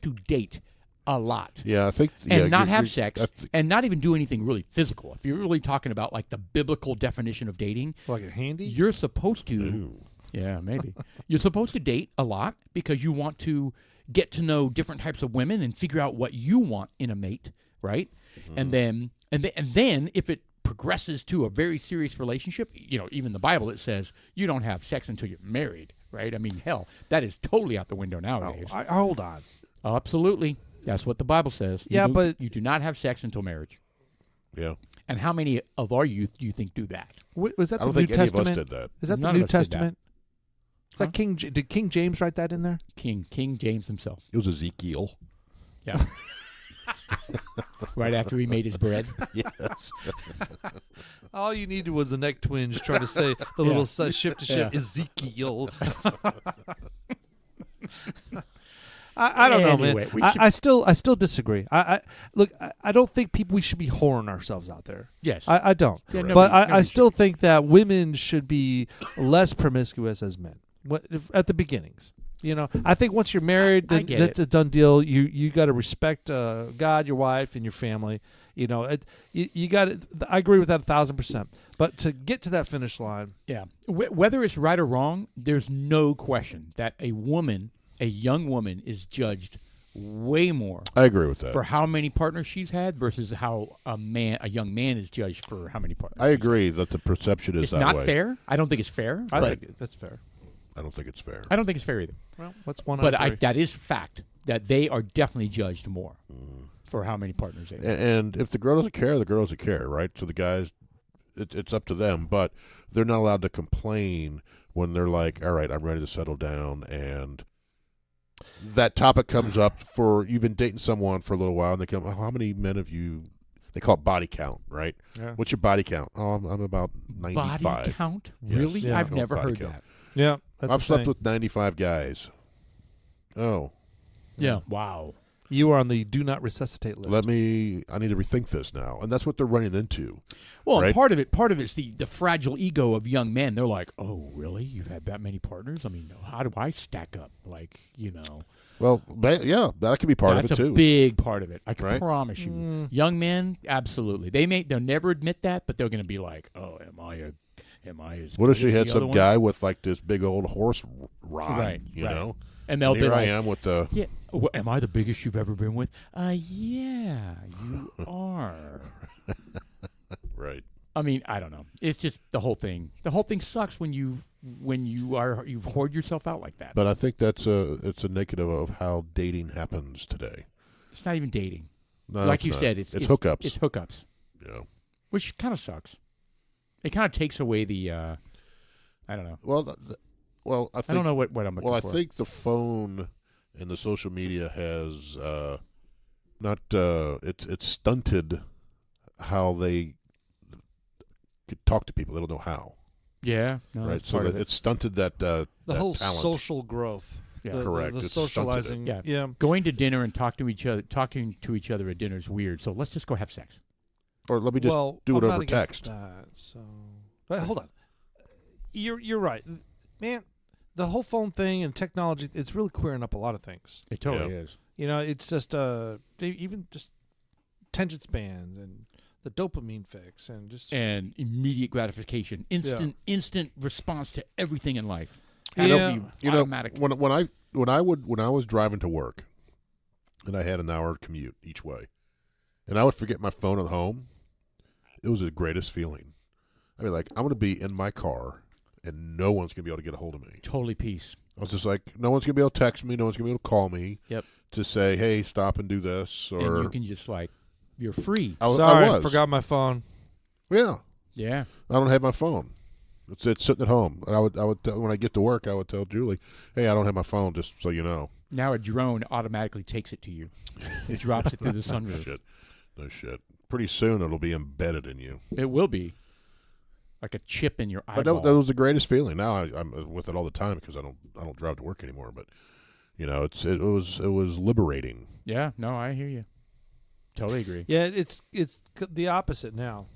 to date a lot. Yeah, I think. And not have you're- sex, I think- and not even do anything really physical. If you're really talking about like the biblical definition of dating, Like a handy? you're supposed to. Ooh. Yeah, maybe. You're supposed to date a lot because you want to get to know different types of women and figure out what you want in a mate, right? And then if it progresses to a very serious relationship, even the Bible, it says you don't have sex until you're married, right? I mean, hell, that is totally out the window nowadays. Hold on. Absolutely. That's what the Bible says. Yeah, but- you do not have sex until marriage. Yeah. And how many of our youth do you think do that? Was that I the don't New think any of Testament? us did that. Is that None the of New us did that. Testament? Is that did King James write that in there? King James himself. It was Ezekiel. Yeah. Right after he made his bread. Yes. All you needed was the neck twinge trying to say the little ship to ship Yeah. Ezekiel. I don't know, Anyway, man. we I still disagree. Look. I don't think we should be whoring ourselves out there. Yes. I don't. Yeah, but nobody- I nobody still should. think that women should be less promiscuous as men at the beginnings. I think once you're married, I then get that's it. a done deal. You got to respect God, your wife, and your family. You got. I agree with that 1,000%. But to get to that finish line, Yeah. Whether it's right or wrong, there's no question that a young woman, is judged way more I agree with that. for how many partners she's had versus how a young man is judged for how many partners. I agree that the perception is It's that not way. fair. I don't think it's fair. I but think that's fair. I don't think it's fair. I don't think it's fair either. Well, that's one. But out of three. that is fact that they are definitely judged more for how many partners they have. And if the girl doesn't care, the girl doesn't care, right? So the guys, it's up to them. But they're not allowed to complain when they're like, all right, I'm ready to settle down. And that topic comes up for, you've been dating someone for a little while, and they come, oh, how many men have you, they call it body count, right? Yeah. What's your body count? Oh, I'm about 95. Body count? Yes. Really? Yeah. I've never Body heard count. that. Yeah, that's I've the slept thing. with 95 guys. Oh, Yeah. Wow. You are on the do not resuscitate list. I need to rethink this now. And that's what they're running into. Well, and Right. part of it's the fragile ego of young men. They're like, oh, really? You've had that many partners? I mean, how do I stack up? Like, Well, yeah, that could be part of it that's too. a big part of it. I can Right? promise you. Young men, absolutely. They'll never admit that, but they're going to be like, oh, am I as What if good she as had the some other one? guy with like this big old horse rod? Right, You right. know, And they'll and be here I like, am with the. yeah, am I the biggest you've ever been with? Yeah, you are. I mean, I don't know. It's just the whole thing. The whole thing sucks when you hoard yourself out like that. But I think it's a negative of how dating happens today. It's not even dating. No, Like it's you not. said, it's hookups. It's hookups, Yeah. which kind of sucks. It kind of takes away the. I don't know. Well, I think. I don't know what I'm looking Well, for. I think the phone and the social media has it's stunted how they could talk to people. They don't know how. Yeah. No, Right. that's So part of that it. it's stunted that The whole talent. social growth. Yeah. Correct. The It's stunted socializing. it. Yeah. Going to dinner and talking to each other at dinner is weird. So let's just go have sex. Or let me just well, do it I'm not over against text. That, so, but hold on. You're right, man. The whole phone thing and technology, it's really queering up a lot of things. It totally is. You know, it's just even just attention spans and the dopamine fix and just And immediate gratification, instant response to everything in life. Yeah. It'll be You know, automatic. when I was driving to work, and I had an hour commute each way, and I would forget my phone at home, it was the greatest feeling. I mean, like, I'm going to be in my car, and no one's going to be able to get a hold of me. Totally peace. I was just like, no one's going to be able to text me, no one's going to be able to call me. Yep. To say, hey, stop and do this, or And you can just you're free. sorry, I was. forgot my phone. Yeah, Yeah. I don't have my phone. It's sitting at home. And I would when I get to work, I would tell Julie, hey, I don't have my phone, just so you know. Now a drone automatically takes it to you. It drops it through the sunroof. No shit. Pretty soon it'll be embedded in you. It will be. Like a chip in your But eyeball. that was the greatest feeling. Now I'm with it all the time because I don't drive to work anymore. But you know, it was liberating. Yeah, no, I hear you. Totally agree. Yeah, it's the opposite now.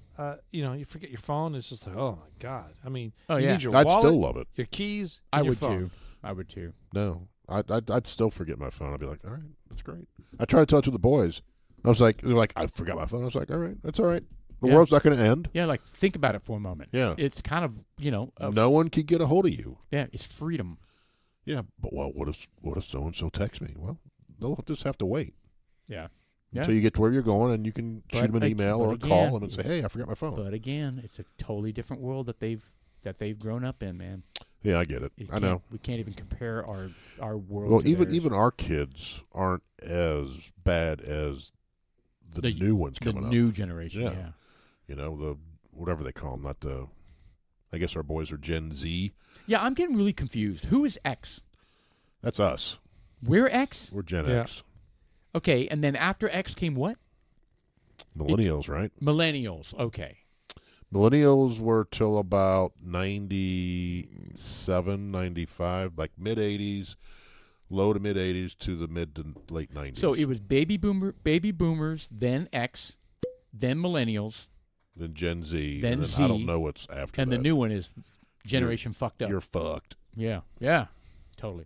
You know, you forget your phone. It's just like, oh my god. I mean, Oh, you yeah. need your I'd wallet, still love it. your keys. I And your would phone. too. I would too. No, I'd still forget my phone. I'd be like, all right, that's great. I try to tell it to the boys. I was like, they're like, I forgot my phone. I was like, all right, that's all right. The Yeah. world's not going to end. Yeah, like think about it for a moment. Yeah. It's kind of, No one can get a hold of you. yeah, it's freedom. Yeah, but what if so and so texts me? Well, they'll just have to wait Yeah. until you get to where you're going, and you can shoot them an email or call again- them and say, hey, I forgot my phone. But again, it's a totally different world that they've grown up in, man. Yeah, I get it. I know. We can't even compare our world. Well, to theirs. even our kids aren't as bad as the new ones the coming up. new generation. Yeah. Yeah. You know, the whatever they call them, not the. I guess our boys are Gen Z. Yeah, I'm getting really confused. Who is X? That's us. We're X? We're Gen Yeah. X. Okay, and then after X came what? Millennials, right? Millennials. Okay. Millennials were till about 97, 95, like mid-'80s, low to mid-'80s to the mid to late 90s. So it was baby boomers, then X, then millennials, then Gen Z, then and then Z, I don't know what's after and that. the new one is generation fucked up. You're fucked. Yeah. Yeah. Totally.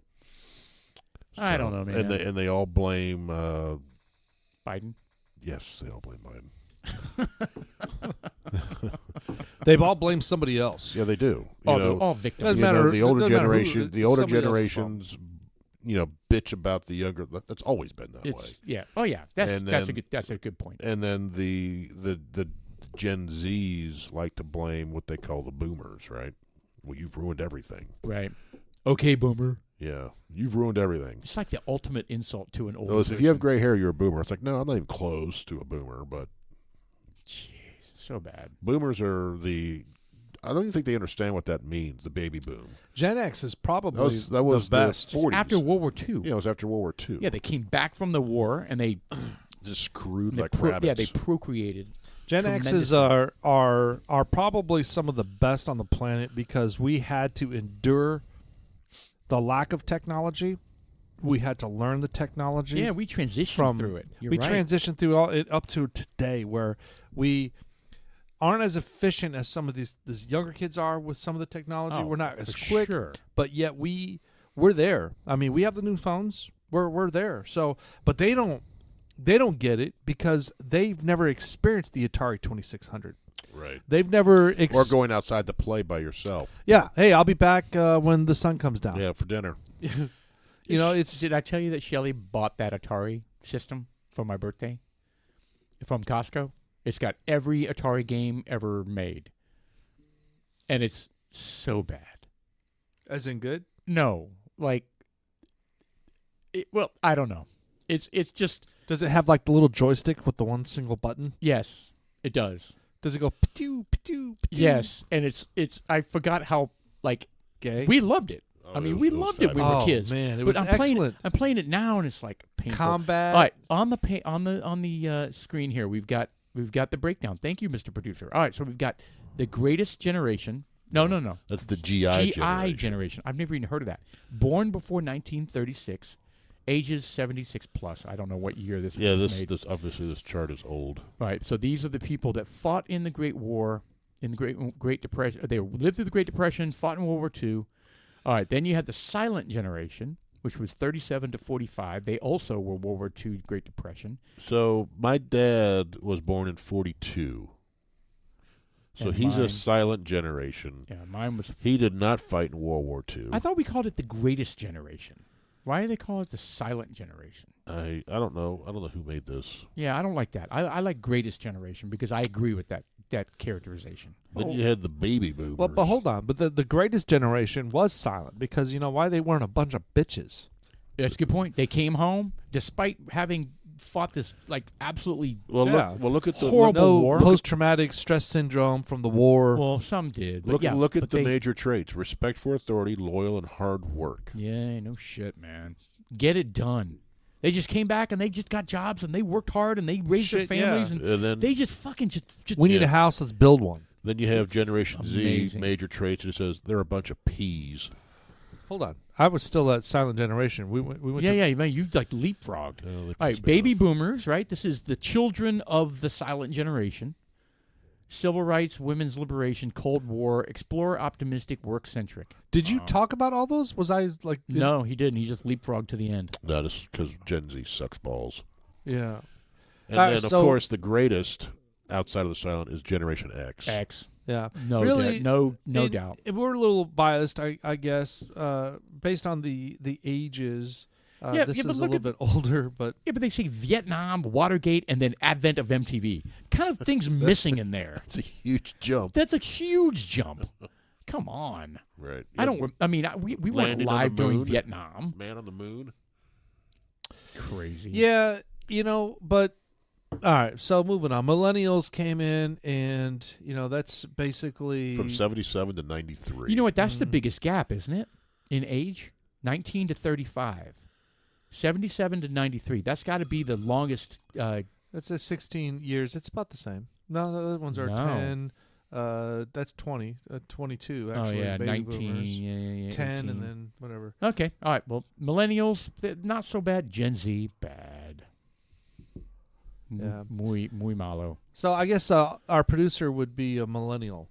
I don't know, man. And they all blame. Biden. Yes, they all blame Biden. They've all blamed somebody else. Yeah, they do. All, You know, all victims. Doesn't you know, matter- the older doesn't matter who- generation, the older somebody else's generations, bitch about the younger. That's always been that way. It's yeah. Oh yeah. That's And that's a then- good point. And then the Gen Zs like to blame what they call the boomers, right? Well, you've ruined everything. Right. Okay, boomer. Yeah, you've ruined everything. It's like the ultimate insult to an old Notice if you have gray hair, you're a boomer. It's like, no, I'm not even close to a boomer, but Jeez, so bad. boomers are I don't even think they understand what that means, the baby boom. Gen X is probably That was the best. 40s. After World War II. Yeah, it was after World War II. Yeah, they came back from the war and they Just screwed they like rabbits. yeah, they procreated. Gen X's tremendously. are probably some of the best on the planet because we had to endure the lack of technology. We had to learn the technology. Yeah, we transitioned from through it. You're we right. transitioned through all it up to today, where we aren't as efficient as some of these younger kids are with some of the technology. Oh, We're not as for quick, Sure. but yet we're there. I mean, we have the new phones. We're there. So, but they don't get it because they've never experienced the Atari 2600. Right. They've never Or going outside to play by yourself. Yeah. Hey, I'll be back when the sun comes down. Yeah, for dinner. You know, it's Did I tell you that Shelly bought that Atari system for my birthday from Costco? It's got every Atari game ever made. And it's so bad. As in good? No, like, well, I don't know. It's just, Does it have like the little joystick with the one single button? yes, it does. Does it go patoo, patoo, patoo? Yes, and it's. I forgot how, like, Gay? we loved it. Oh, I mean, it was- we it was loved it when we were Oh, kids. man, it But was I'm excellent. playing it now, and it's like painful. Combat. All right, on the screen here, we've got the breakdown. Thank you, Mr. Producer. All right, so we've got the Greatest Generation. No. That's the GI generation. I've never even heard of that. Born before 1936, ages 76 plus. I don't know what year this Yeah, was made. this obviously this chart is old. All right, so these are the people that fought in the Great War, in the Great Depression. They lived through the Great Depression, fought in World War II. All right, then you have the Silent Generation, which was 37 to 45. They also were World War II, Great Depression. So my dad was born in 42. So And he's mine- a silent generation. Yeah, mine was. He did not fight in World War II. I thought we called it the Greatest Generation. Why do they call it the Silent Generation? I don't know. I don't know who made this. Yeah, I don't like that. I like Greatest Generation because I agree with that characterization. Then you had the baby boomers. Well, but hold on. But the greatest generation was silent because you know why? They weren't a bunch of bitches. That's a good point. They came home despite having fought this like absolutely. Well, Yeah. look at the Horrible No war. post-traumatic stress syndrome from the war. Well, some did. But Look, yeah, look at but the they, major traits: respect for authority, loyal, and hard work. Yeah, no shit, man. Get it done. They just came back and they just got jobs and they worked hard and they raised their Shit, yeah. families and And then they just fucking just. We need Yeah. a house. Let's build one. then you have Generation Z, Amazing. major traits, and it says they're a bunch of peas. Hold on. I was still that silent generation. We went. Yeah, man, you like leapfrogged. They All pissed right, me baby off. boomers, right? This is the children of the silent generation. Civil rights, women's liberation, Cold War, explorer, optimistic, work-centric. Did you talk about all those? Was I like? No, he didn't. He just leapfrogged to the end. That is because Gen Z sucks balls. Yeah. And then, of so- course, the greatest outside of the silent is Generation X. X. Yeah. No, Really, no And- doubt. and we're a little biased, I guess, based on the ages. Yeah, this yeah, but is a look little at bit older, but Yeah, but they say Vietnam, Watergate, and then advent of MTV. Kind of things missing in there. That's a huge jump. That's a huge jump. Come on. Right. I don't. I mean, we weren't Landing on the live during moon. Vietnam. Man on the moon. Crazy. yeah, but all right. So moving on, millennials came in, and that's basically From 77 to 93. You know what? That's the biggest gap, isn't it? In age, 19 to 35. 77 to 93. That's got to be the longest. That's a 16 years. It's about the same. No, the other ones are No. 10. That's 20, 22 Oh actually. yeah, baby 19. boomers. Yeah, 10 18. and then whatever. Okay. All right. Well, millennials, not so bad. Gen Z, bad. Yeah. Muy malo. So I guess our producer would be a millennial,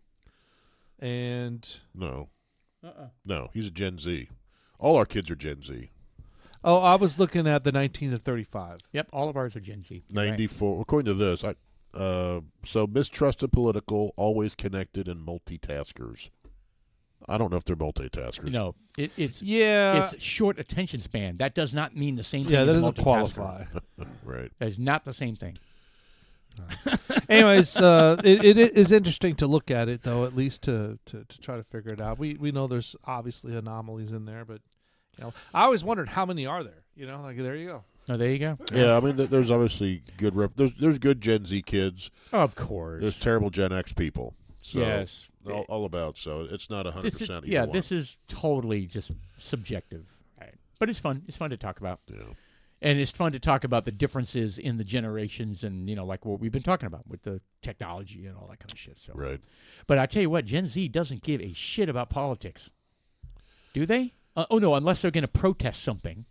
and No. No, he's a Gen Z. All our kids are Gen Z. I was looking at the 19 to 35. Yep. All of ours are Gen Z. You're right. 94. According to this, so mistrusted, political, always connected, and multitaskers. I don't know if they're multitaskers. No, it's Yeah, it's short attention span. That does not mean the same thing. yeah, that as doesn't multitasker. qualify. Right. That is not the same thing. Anyways, it is interesting to look at it though, at least to try to figure it out. We know there's obviously anomalies in there, but I always wondered how many are there. Like there you go. Oh, there you go. Yeah, I mean, there's obviously good there's good Gen Z kids. Of course. There's terrible Gen X people. So Yes. all about. So it's not 100%. This is, either yeah, one. this is totally just subjective. Right. But it's fun. It's fun to talk about. Yeah. And it's fun to talk about the differences in the generations and, like what we've been talking about with the technology and all that kind of shit. So. Right. But I tell you what, Gen Z doesn't give a shit about politics. Do they? Oh, no, unless they're going to protest something.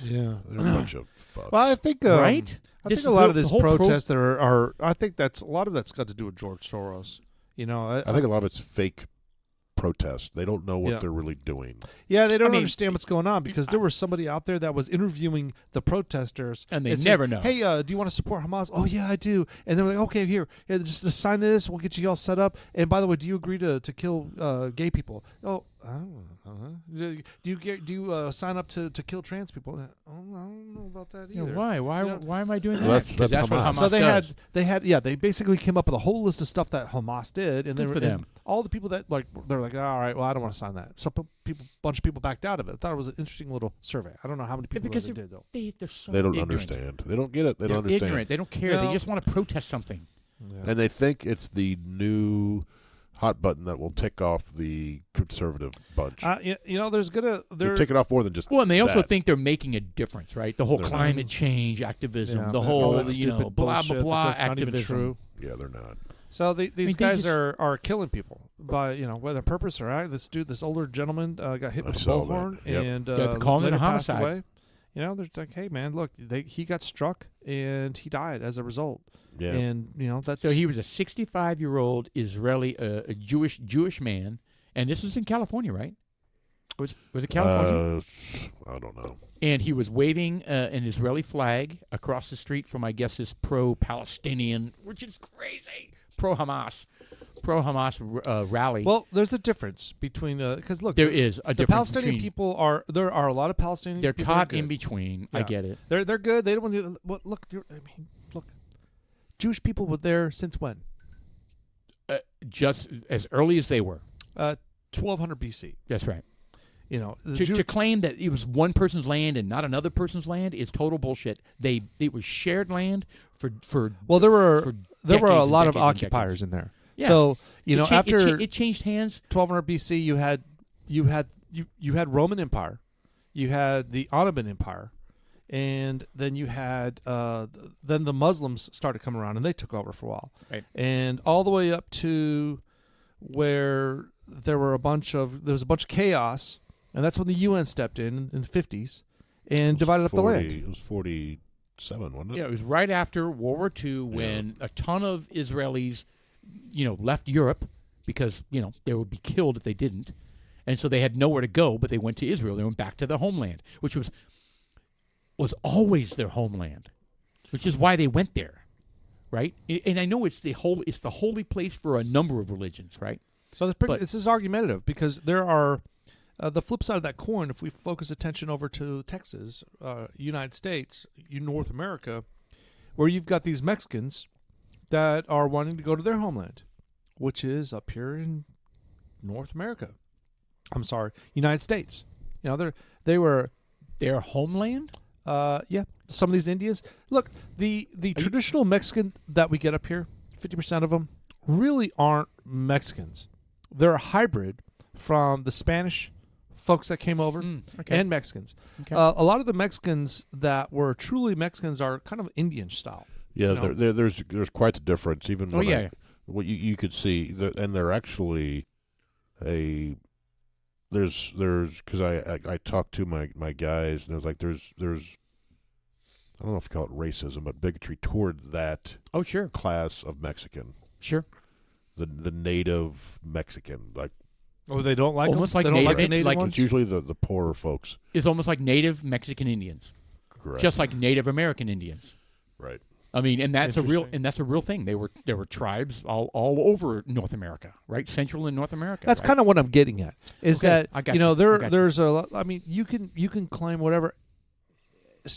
Yeah. They're a bunch of fucks. Well, I think Right? I This think a lot of the this whole protests that are I think that's a lot of that's got to do with George Soros. I think a lot of it's fake protest. They don't know what Yeah. they're really doing. Yeah, they don't I mean, understand what's going on because there was somebody out there that was interviewing the protesters, And they said, never know. Hey, do you want to support Hamas? Oh yeah, I do. And they're like, okay, here, yeah, just sign this. We'll get you all set up. And by the way, do you agree to kill gay people? Oh, I don't know. Do you sign up to kill trans people? Oh, I don't know about that Yeah, either. why? Why am I doing that? Well, that's 'Cause what Hamas. Hamas So they does. they basically came up with a whole list of stuff that Hamas did, and Good they for them. all the people that they're like, all right, well, I don't want to sign that. So bunch of people backed out of it. I thought it was an interesting little survey. I don't know how many people because really did though. they're so They don't ignorant. understand. They don't get it. They They're don't understand. ignorant. They don't care. No. They just want to protest something. And they think it's the new hot button that will tick off the conservative bunch. There's They're ticking off more than just Well, and they also that. think they're making a difference, right? The whole They're climate change activism, Yeah, the all whole, that stupid blah, bullshit blah, that blah, just not even activism. true. Yeah, they're not. So these they guys just- are killing people by whether purpose or act. This older gentleman got hit I with a saw that. bullhorn Yep. and Yeah, calling it later a passed homicide. away. They're like, hey man, look, he got struck and he died as a result. Yeah. And that's So he was a 65-year-old Israeli, a Jewish man, and this was in California, right? Was it California? I don't know. And he was waving an Israeli flag across the street from, I guess, this pro-Palestinian, which is crazy, pro-Hamas rally. Well, there's a difference between because look, there is a the difference Palestinian between. people there are a lot of Palestinian. They're people that are caught in good. between. I Yeah. get it. They're good. They don't want to. Well, look, Jewish people were there since when? Just as early as they were. 1200 BC. That's right. The To claim that it was one person's land and not another person's land is total bullshit. It was shared land for well, there were for a decades and lot of decades and occupiers decades. in there. Yeah. So It after it changed hands. 1200 BC, you had Roman Empire, you had the Ottoman Empire, and then you had then the Muslims started coming around and they took over for a while, Right. and all the way up to where there was a bunch of chaos, and that's when the UN stepped in the 50s and divided up the land. It was 47, wasn't it? Yeah, it was right after World War II when a ton of Israelis, left Europe because, they would be killed if they didn't. And so they had nowhere to go, but they went to Israel. They went back to their homeland, which was always their homeland, which is why they went there, right? And I know it's the holy place for a number of religions, right? So this is argumentative because there are the flip side of that coin. If we focus attention over to Texas, United States, North America, where you've got these Mexicans that are wanting to go to their homeland, which is up here in North America. I'm sorry, United States. They were Their homeland? yeah. Some of these Indians. Look, the traditional Mexican that we get up here, 50% of them really aren't Mexicans. They're a hybrid from the Spanish folks that came over Okay. and Mexicans. Okay. A lot of the Mexicans that were truly Mexicans are kind of Indian style. Yeah, No. there's quite a difference. Even when yeah. what you could see, and they're actually there's because I talked to my guys, and there's I don't know if you call it racism, but bigotry toward that Oh, sure. class of Mexican, Sure. the native Mexican, Oh, they don't like Almost them? like They don't like the native- native like ones? it's usually the poorer folks. It's almost like native Mexican Indians, Correct. just like Native American Indians. right. I mean, and that's a real Interesting. thing. There were tribes all over North America, right? Central and North America. That's right? kind of what I'm getting at. Is Okay, that I got you. I got you. there's a lot, I mean you can claim whatever.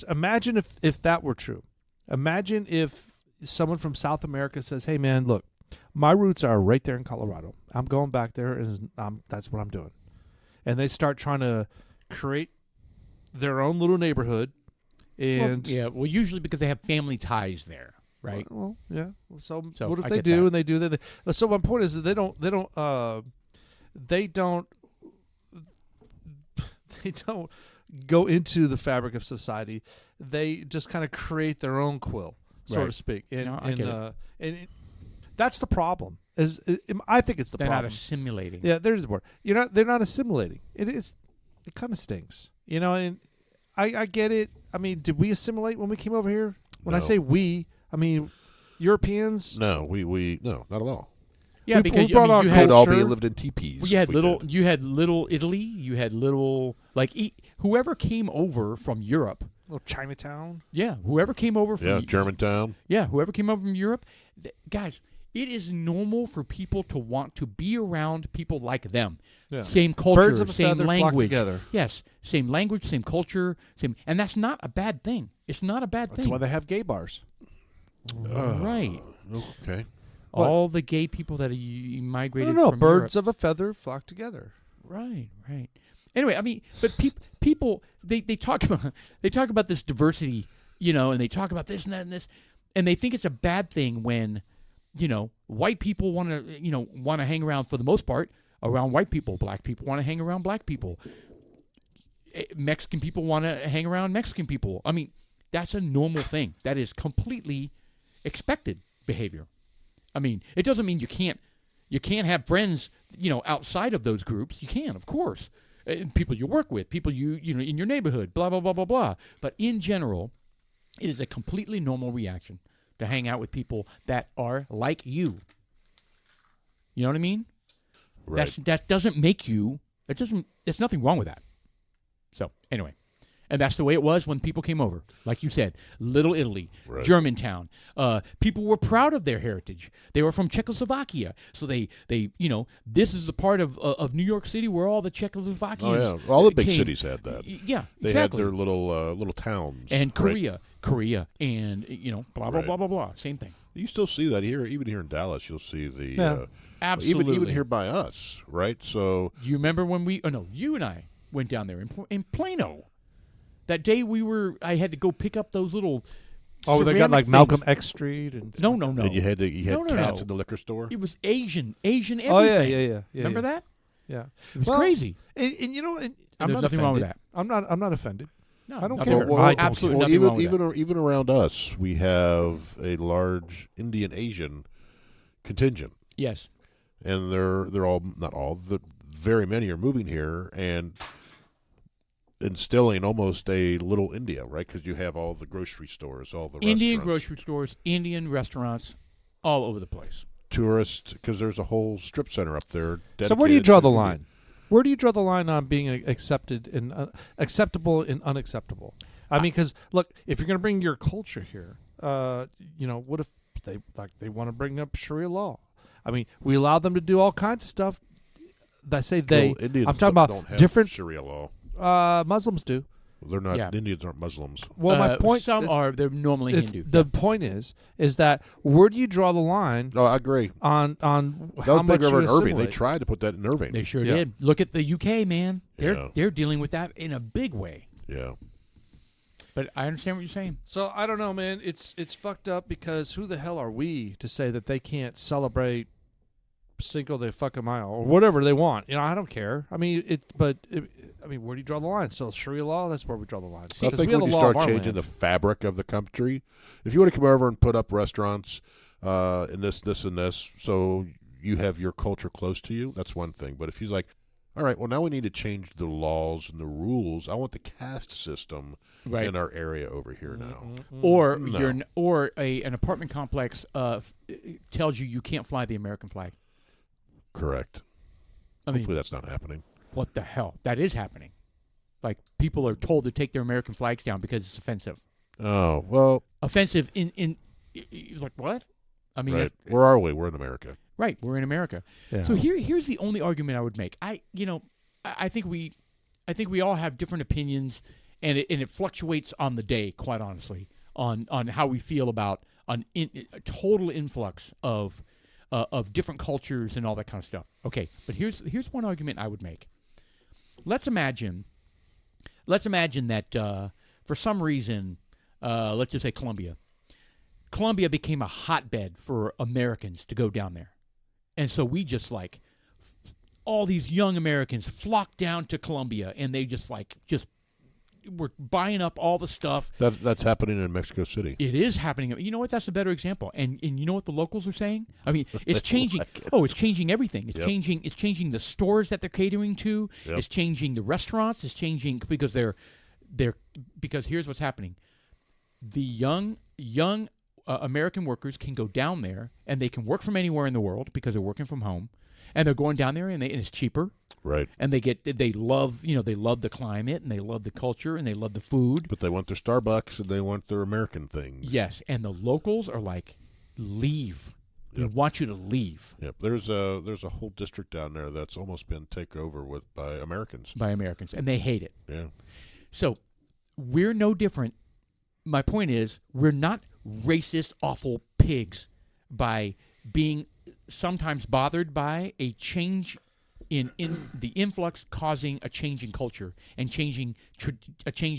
Imagine if that were true. Imagine if someone from South America says, "Hey man, look, my roots are right there in Colorado. I'm going back there, and that's what I'm doing." And they start trying to create their own little neighborhood. And well, usually because they have family ties there, right? Well, yeah. So what if I they get do that. and they do that? So my point is that they don't go into the fabric of society. They just kind of create their own quill, so Right. to speak. And, No, I get it. That's the problem. I think it's the They're not problem. assimilating. Yeah, there's the word. They're not assimilating. It kind of stinks. And I get it. I mean, did we assimilate when we came over here? When I No. say we, I mean Europeans. No, we no, not at all. Yeah, we because brought our you They'd had all culture. be lived in teepees. well, you had if we little did. you had little Italy, you had little whoever came over from Europe. Little Chinatown. Yeah, whoever came over from Yeah, Germantown. Yeah, whoever came over from Europe, guys, it is normal for people to want to be around people like them. Yeah. Same culture, Birds of a same feather flock language. together. Yes, same language, same culture, and that's not a bad thing. It's not a bad That's thing. why they have gay bars. Right. Okay. What? All the gay people that migrated No, from birds Europe. of a feather flock together. Right. Anyway, I mean, but people they talk about this diversity, and they talk about this and that and this, and they think it's a bad thing when, white people want to hang around for the most part around white people. Black people want to hang around black people. Mexican people want to hang around Mexican people. I mean, that's a normal thing. That is completely expected behavior. I mean, it doesn't mean you can't have friends, outside of those groups. You can, of course. People you work with, people you in your neighborhood, blah, blah, blah, blah, blah. But in general, it is a completely normal reaction to hang out with people that are like you. You know what I mean? Right. That doesn't make you, there's nothing wrong with that. So, anyway. And that's the way it was when people came over. Like you said, Little Italy, Right. Germantown. People were proud of their heritage. They were from Czechoslovakia. So they this is the part of New York City where all the Czechoslovakians Oh yeah, all the big came. cities had that. Yeah, They exactly. had their little towns. And right? Korea, and blah blah Right. blah blah blah. Same thing. You still see that here, even here in Dallas. You'll see the Yeah. Absolutely. even here by us, right? So You remember when you and I went down there in Plano. That day I had to go pick up those little. Oh, they got like ceramic Malcolm things. X Street and No. and you had No. cats in the liquor store. It was Asian everything. Oh yeah. Remember that? Yeah. It was Well, crazy. And I'm There's not nothing wrong with offended. I'm not offended. No, I don't nothing- care. Well, I don't absolutely well, nothing wrong with that. even around us, we have a large Indian Asian contingent, Yes. and they're all not all, very many are moving here and instilling almost a little India, right? Because you have all the grocery stores, all the Indian restaurants. grocery stores, Indian restaurants, all over the place. Tourists, because there's a whole strip center up there. So where do you dedicated draw to the India. line? Where do you draw the line on being accepted and acceptable and unacceptable? I mean, because look, if you're going to bring your culture here, what if they want to bring up Sharia law? I mean, we allow them to do all kinds of stuff. I say they. Well, Indians I'm talking don't about have different. Sharia law. Muslims do. They're not. Yeah. Indians aren't Muslims. Well, my point. Some are. They're normally Hindu. The point is that where do you draw the line No, I agree. on That how was much big over you in Irving. They assimilate? tried to put that in Irving. They sure Yeah. did. Look at the UK, man. Yeah. They're dealing with that in a big way. Yeah. But I understand what you're saying. So I don't know, man. It's fucked up because who the hell are we to say that they can't celebrate Cinco de fucking Mayo or whatever they want? I don't care. I mean, where do you draw the line? So Sharia law, that's where we draw the line. I Because think we have when the you law of start our changing land. the fabric of the country, if you want to come over and put up restaurants and this, and this, so you have your culture close to you, that's one thing. But if he's like, all right, well, now we need to change the laws and the rules. I want the caste system Right. in our area over here now. Or No. an apartment complex tells you can't fly the American flag. Correct. I mean, Hopefully that's not happening. what the hell? That is happening. Like, people are told to take their American flags down because it's offensive. Oh, well, Offensive in like what? I mean, right. Where are we? We're in America. right, we're in America. Yeah. So here's the only argument I would make. I think we all have different opinions, and it fluctuates on the day. Quite honestly, on how we feel about a total influx of different cultures and all that kind of stuff. Okay, but here's one argument I would make. Let's imagine that for some reason, let's just say Colombia became a hotbed for Americans to go down there. And so we just all these young Americans flocked down to Colombia, and they just were buying up all the stuff. That's happening in Mexico City. It is happening. You know what? That's a better example. And you know what the locals are saying? I mean, it's changing. It's changing everything. It's Yep. changing. It's changing the stores that they're catering to. Yep. It's changing the restaurants. It's changing because because here's what's happening. The young American workers can go down there and they can work from anywhere in the world because they're working from home, and they're going down there and it's cheaper. Right. And they love the climate and they love the culture and they love the food. But they want their Starbucks and they want their American things. Yes, and the locals are like, leave. We want you to leave. Yep. There's a whole district down there that's almost been taken over by Americans. By Americans, and they hate it. Yeah. So we're no different. My point is, we're not racist, awful pigs by being sometimes bothered by a change in the influx causing a change in culture and a change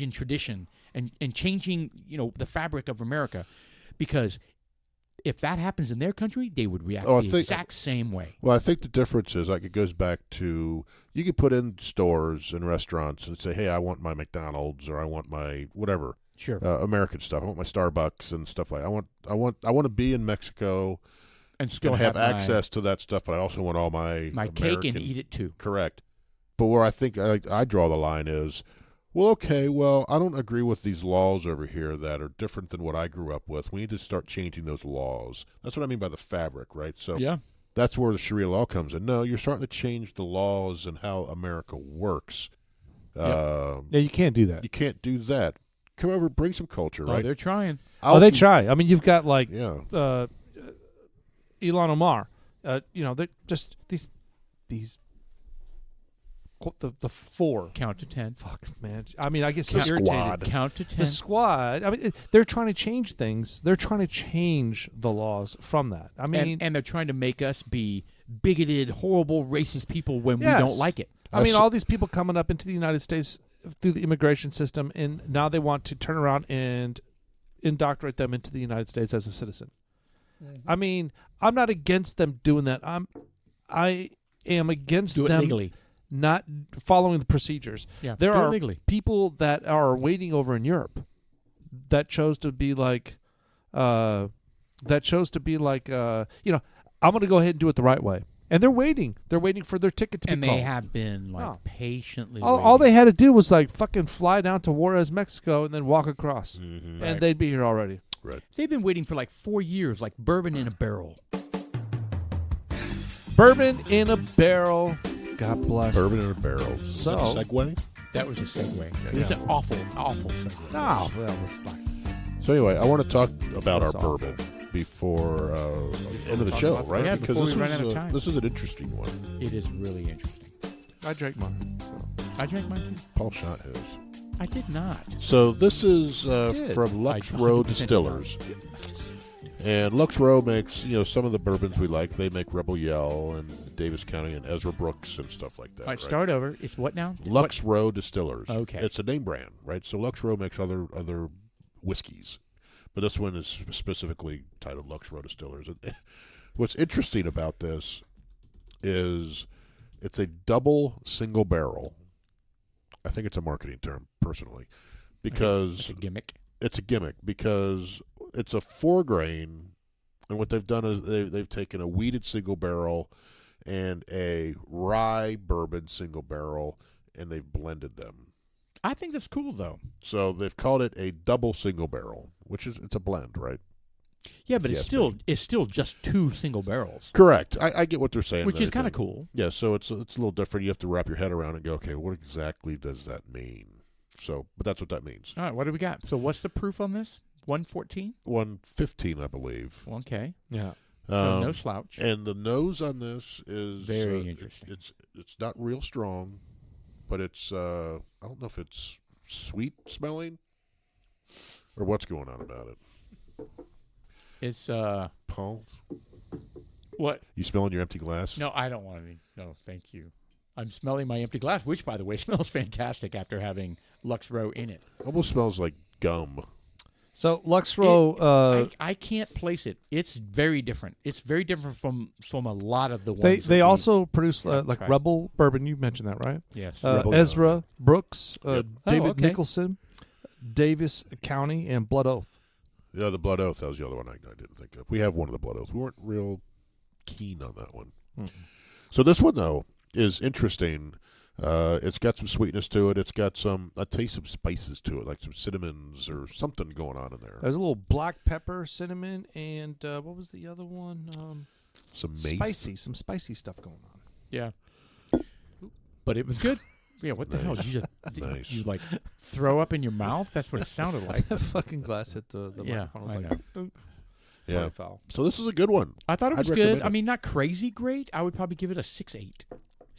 in tradition and changing the fabric of America, because if that happens in their country, they would react the exact same way. Well, I think the difference is, like, it goes back to, you could put in stores and restaurants and say, hey, I want my McDonald's or I want my whatever. Sure. American stuff. I want my Starbucks and stuff like that. I want to be in Mexico and still have access to that stuff, but I also want all my American cake and eat it too. Correct. But where I think I draw the line is, well, okay, I don't agree with these laws over here that are different than what I grew up with. We need to start changing those laws. That's what I mean by the fabric, right? So that's where the Sharia law comes in. No, you're starting to change the laws and how America works. Yeah, you can't do that. You can't do that. Come over, bring some culture, right? They're trying. They try. I mean, you've got like Ilhan Omar. They're just these the four. Count to 10. Fuck, man. I mean, I get so Squad. irritated. Count to 10. The squad. I mean, they're trying to change things. They're trying to change the laws from that. I mean, and they're trying to make us be bigoted, horrible, racist people when we don't like it. I mean, all these people coming up into the United States through the immigration system, and now they want to turn around and indoctrinate them into the United States as a citizen. Mm-hmm. I mean, I'm not against them doing that. I am against them legally not following the procedures. Yeah, there are legally. People that are waiting over in Europe that chose to be like, I'm going to go ahead and do it the right way. And they're waiting. They're waiting for their ticket to be called. And they have been patiently all they had to do was like fucking fly down to Juarez, Mexico, and then walk across. Mm-hmm. And they'd be here already. Right. They've been waiting for like 4 years, like bourbon in a barrel. Bourbon in a barrel. God bless. Bourbon in a barrel. So, segue? That was a segue. It was an awful segue. No, well, it's like. So anyway, I want to talk about our bourbon before end of the show, right? Yeah, because before we run out of time. This is an interesting one. It is really interesting. I drank mine. So. I drank mine too. Paul shot his. I did not. So this is from Lux Row Distillers. And Lux Row makes, some of the bourbons we like. They make Rebel Yell and Davis County and Ezra Brooks and stuff like that. All right, start over. It's what now? Lux Row Distillers. Okay. It's a name brand, right? So Lux Row makes other whiskeys. But this one is specifically titled Lux Row Distillers. What's interesting about this is it's a double single barrel. I think it's a marketing term, personally, because it's a gimmick. It's a gimmick because it's a 4-grain, and what they've done is they've taken a wheated single barrel and a rye bourbon single barrel, and they've blended them. I think that's cool, though. So they've called it a double single barrel, which is it's a blend, right? Yeah, but it's still just 2 single barrels. Correct. I get what they're saying. Which is kind of cool. Yeah, so it's a little different. You have to wrap your head around and go, okay, what exactly does that mean? So, but that's what that means. All right, what do we got? So what's the proof on this? 114? 115, I believe. Okay. Yeah. So no slouch. And the nose on this is very interesting. It's not real strong, but it's I don't know if it's sweet smelling or what's going on about it. It's Paul. What? You smelling your empty glass? No, I don't want any. No, thank you. I'm smelling my empty glass, which, by the way, smells fantastic after having Lux Row in it. Almost smells like gum. So Lux Row, I can't place it. It's very different. It's very different from a lot of the ones. they also produce like Rebel Bourbon. You mentioned that, right? Yes. Ezra Brooks, Yep. David Nicholson, Davis County, and Blood Oath. Yeah, the Blood Oath. That was the other one I didn't think of. We have one of the Blood Oath. We weren't real keen on that one. Mm-hmm. So this one, though, is interesting It's got some sweetness to it. It's got a taste of spices to it, like some cinnamons or something going on in there. There's a little black pepper, cinnamon, and what was the other one? Some mace. Some spicy stuff going on. Yeah. But it was good. Yeah, what the hell? You just Nice. you like throw up in your mouth? That's what it sounded like. That fucking glass hit the Yeah, microphone. I was I like, know. "Dunk." Yeah. Right foul. So this is a good one. I thought it was I'd good. recommend I it. mean, not crazy great. I would probably give it a 6.8.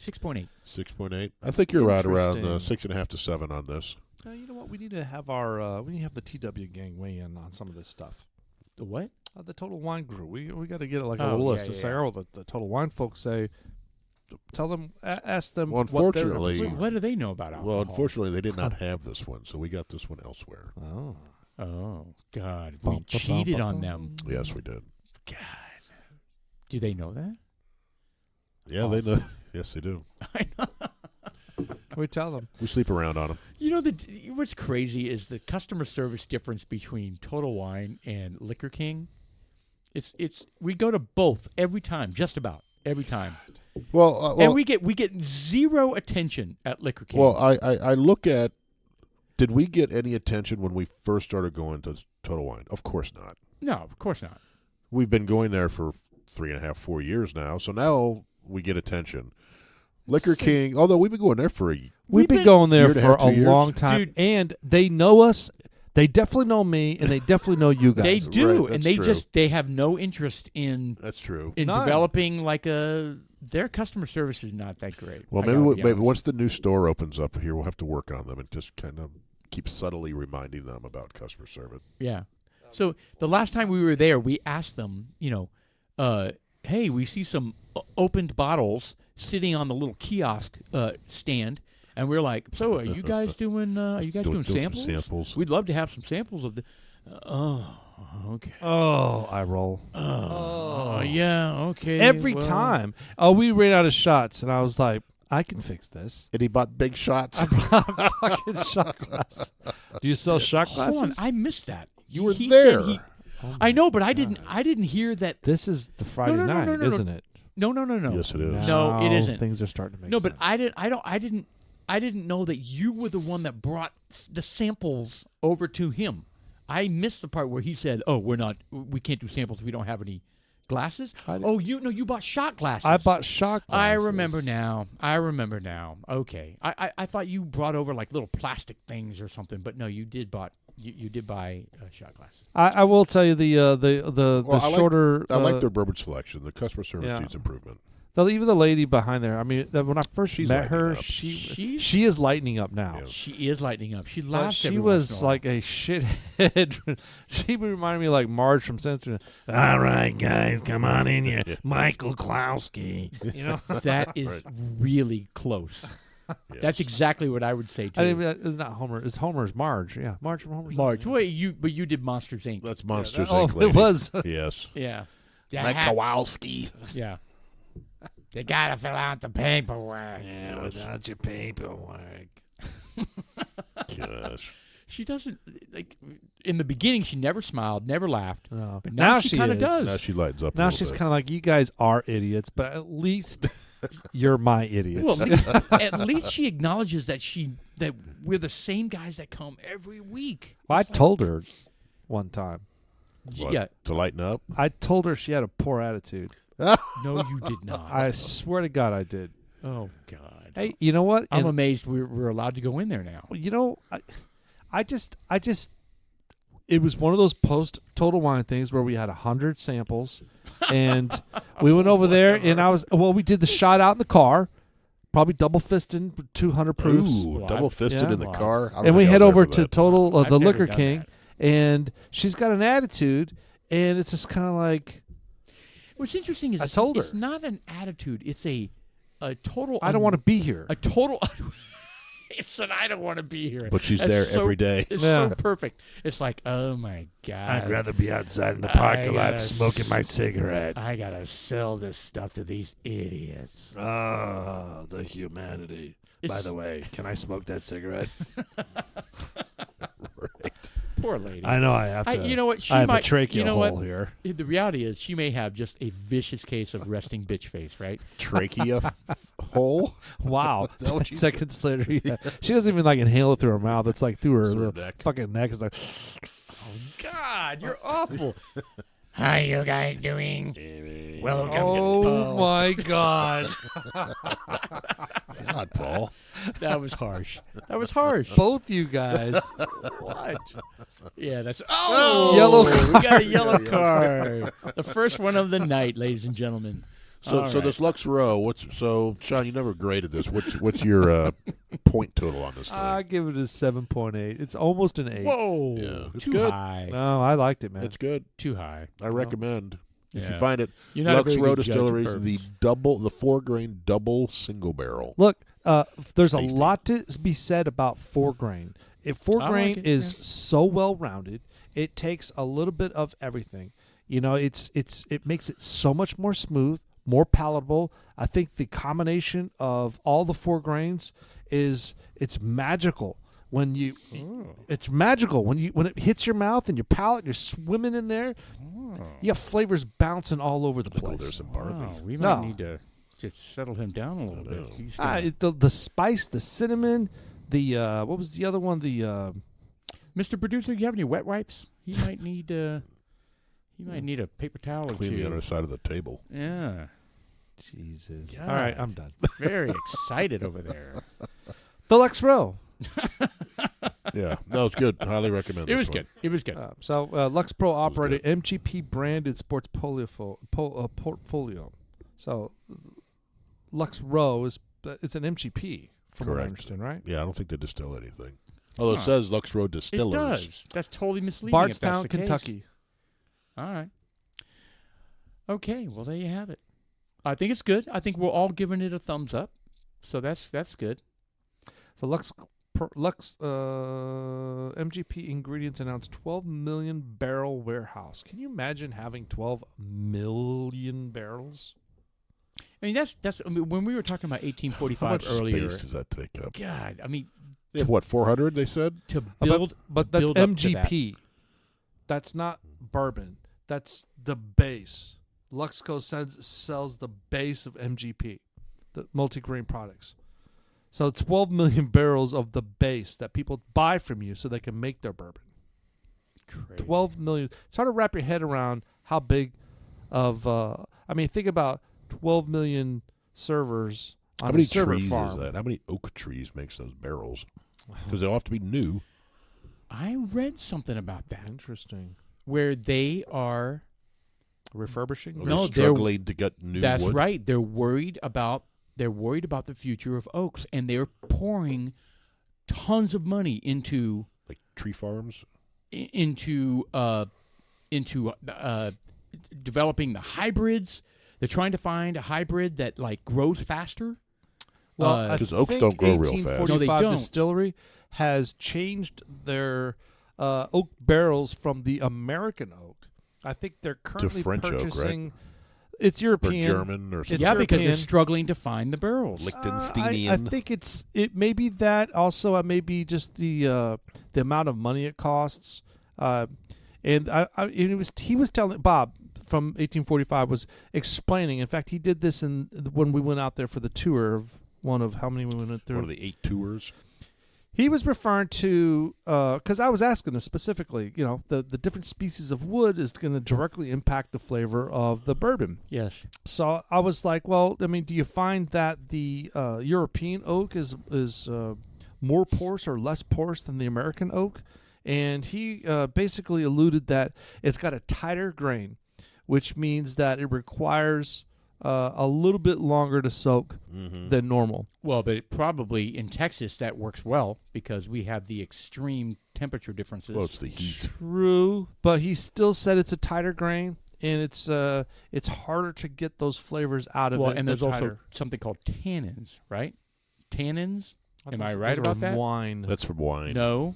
6.8. 6.8. I think you're right around Interesting. 6.5 to 7 on this. You know what? We need to have the TW gang weigh in on some of this stuff. The what? The Total Wine Crew. We got to get it like a Oh, little yeah, list to yeah, say, yeah. oh, the Total Wine folks say, tell them, ask them. Well, what they're unfortunately- representing. What do they know about alcohol? Well, unfortunately, they did not have this one, so we got this one elsewhere. Oh. Oh, God. Bum, We bum, cheated bum, on bum. them. Yes, we did. God. Do they know that? Yeah, they know. Yes, they do. I know. Can we tell them? We sleep around on them. You know, what's crazy is the customer service difference between Total Wine and Liquor King. It's we go to both every time, just about every time, Well, and we get zero attention at Liquor King. well, I look at. Did we get any attention when we first started going to Total Wine? Of course not. no, of course not. We've been going there for 3.5, 4 years now, so now we get attention. Liquor King, although we've been going there for We've been been- going there year and a for half, 2 a years. long time, Dude. and they know us. They definitely know me, and they definitely know you guys. They do, right, and that's true. they have no interest in That's true. None. developing like their customer service is not that great. Well, I maybe gotta be maybe honest. once the new store opens up here, we'll have to work on them and just kind of keep subtly reminding them about customer service. Yeah. So the last time we were there, we asked them, hey, we see some opened bottles sitting on the little kiosk stand, and we're like, so are you guys doing? Are you guys doing Doing some samples? samples. We'd love to have some samples of the. Oh, okay. Oh, I roll. Oh, yeah, okay. Every well, time. Oh, we ran out of shots, and I was like, I can fix this. And he bought big shots. Fucking shot glass. Do you sell shot Hold on, glasses? I missed that. You were He there. said I know, but I didn't hear that. This is the Friday no, night, no, isn't it? No. Yes, it is. No, it Now isn't. Things are starting to make No, sense. but I didn't know that you were the one that brought the samples over to him. I missed the part where he said, "Oh, we can't do samples. We don't have any glasses." Oh, you bought shot glasses. I bought shot I glasses. remember now. Okay, I thought you brought over like little plastic things or something, but no, you did buy shot glasses. I will tell you the Well, I like- shorter. I like their bourbon selection. The customer service yeah. needs improvement. Even the lady behind there. I mean, when I first She's met her, lightening up. she is lightening up now. Yeah. She is lightening up. She But laughs. she every once in was a while. like a shithead. She reminded me like Marge from Sensor. All right, guys, come on in here, Michael Klowski. You know, That is Right. really close. Yes. That's exactly what I would say too. I didn't, it's not Homer. It's Homer's Marge. Yeah, Marge from Homer's. Marge, Yeah. wait, you did Monsters Inc. That's Monsters Oh, Inc. lady. it was. Yes. Yeah. Mike Kowalski. Yeah. They gotta fill out the paperwork. Yeah, without your paperwork. Gosh. She doesn't like. In the beginning, she never smiled, never laughed. No. But now she kinda is. does. Now she lightens up. Now a she's little kind of like, you guys are idiots, but at least you're my idiots. Well, at least she acknowledges that we're the same guys that come every week. Well, I told her one time. bit. What, Yeah. To lighten up. I told her she had a poor attitude. No, you did not. I swear to God, I did. Oh God. Hey, you know what? I'm And- amazed we're allowed to go in there now. you know, I just, it was one of those post Total Wine things where we had 100 samples, and we went over there, and we did the shot out in the car, probably double fisting 200 proofs, Ooh, Well, double fisted yeah. in the Wow. car. I don't and we think I head was over there for to that. Total I've the never Liquor done King, that. and she's got an attitude, and it's just kind of like, What's interesting is I told it's her. not an attitude. It's a total. I don't want to be here. A total. It's an I don't want to be here. But she's That's there so- every day. It's Yeah. so perfect. It's like, oh my God. be outside in the parking lot smoking my cigarette. I gotta sell this stuff to these idiots. Oh, the humanity. By the way, can I smoke that cigarette? Right. Poor lady. I know I have to. You know what? She I have might, a trachea you know hole what? here. The reality is, she may have just a vicious case of resting bitch face, right? Trachea hole. Wow. Is that what 10 you said? seconds later, yeah. She doesn't even like inhale it through her mouth. It's like through her Through her little neck. fucking neck. It's like, God, you're awful. How you guys doing? Welcome to oh my God. God, Paul. That was harsh. That was harsh. Both you guys. What? Yeah, that's Yellow We got a yellow card. The first one of the night, ladies and gentlemen. So, All so right. this Lux Row. So, Sean, you never graded this. What's your point total on this thing? I give it a 7.8. It's almost an 8. Whoa, Yeah, it's too good. high. No, I liked it, man. It's good. Too high. I recommend. If Yeah. you find it, You're not a Lux very Row good judge of Distilleries, bourbons. the 4-grain double single barrel. Look, there's a Tasty. lot to be said about 4-grain. If 4-grain like it, is yeah. so well rounded, it takes a little bit of everything. You know, it makes it so much more smooth, more palatable. I think the combination of all the 4 grains it's magical. When you, it's magical when it hits your mouth and your palate. You're swimming in there. You have flavors bouncing all over the Oh, place. there's some Barbie. Wow, we might No. need to just settle him down a little bit. know. He's gonna- The spice, the cinnamon, the what was the other one? The Mr. Producer, you have any wet wipes? He might need a paper towel or Clean the two. other side of the table. Yeah, Jesus. God. All right, I'm done. very excited over there. The Lux Row. Yeah, no, it's good. Highly recommend. It this was one. good. It was good. So Lux Pro operated MGP branded sports portfolio. So Lux Row it's an MGP from what I Correct. understand, right? Yeah, I don't think they distill anything. Although Huh. it says Lux Row It Distillers. does. That's totally misleading. if that's Bardstown, the case. Kentucky. All right. Okay. Well, there you have it. I think it's good. I think we're all giving it a thumbs up. So that's good. So Lux MGP Ingredients announced 12 million barrel warehouse. Can you imagine having 12 million barrels? I mean, that's. I mean, when we were talking about How 1845 much earlier. space does that take up? God, I mean, They have what, 400? They said. to build, But to that's build up to that. MGP. That's not bourbon. That's the base. Luxco sells the base of MGP, the multi-grain products. So 12 million barrels of the base that people buy from you so they can make their bourbon. Crazy. 12 million. It's hard to wrap your head around how big of. I mean, think about 12 million servers on How many a server trees farm. is that? How many oak trees makes those barrels? Because they'll have to be new. I read something about that Interesting. where they are. Refurbishing? They're No, struggling to get new That's wood. right. They're worried about the future of oaks, and they're pouring tons of money into Like tree farms. developing the hybrids. They're trying to find a hybrid that like grows faster. Well, Uh, I 'Cause oaks think don't grow real fast. 1845 No, they don't. Distillery has changed their oak barrels from the American oak. I think they're currently French oak, right? purchasing. It's Or European. German or something. It's yeah, because they're European. struggling to find the barrels. Liechtensteinian. I think it may be that. Also, it may be just the amount of money it costs. And he was telling Bob from 1845 was explaining. In fact, he did this when we went out there for the tour of one of how many we went through. One of the 8 tours. He was referring to because I was asking him specifically. You know, the different species of wood is going to directly impact the flavor of the bourbon. Yes. So I was like, well, I mean, do you find that the European oak is more porous or less porous than the American oak? And he basically alluded that it's got a tighter grain, which means that it requires a little bit longer to soak than normal. Well, but it probably in Texas that works well because we have the extreme temperature differences. Well, it's the heat. True, but he still said it's a tighter grain, and it's harder to get those flavors out of well, it. and the there's also tighter. something called tannins, right? Tannins. Am I Those right are about that? Wine. That's from wine. No,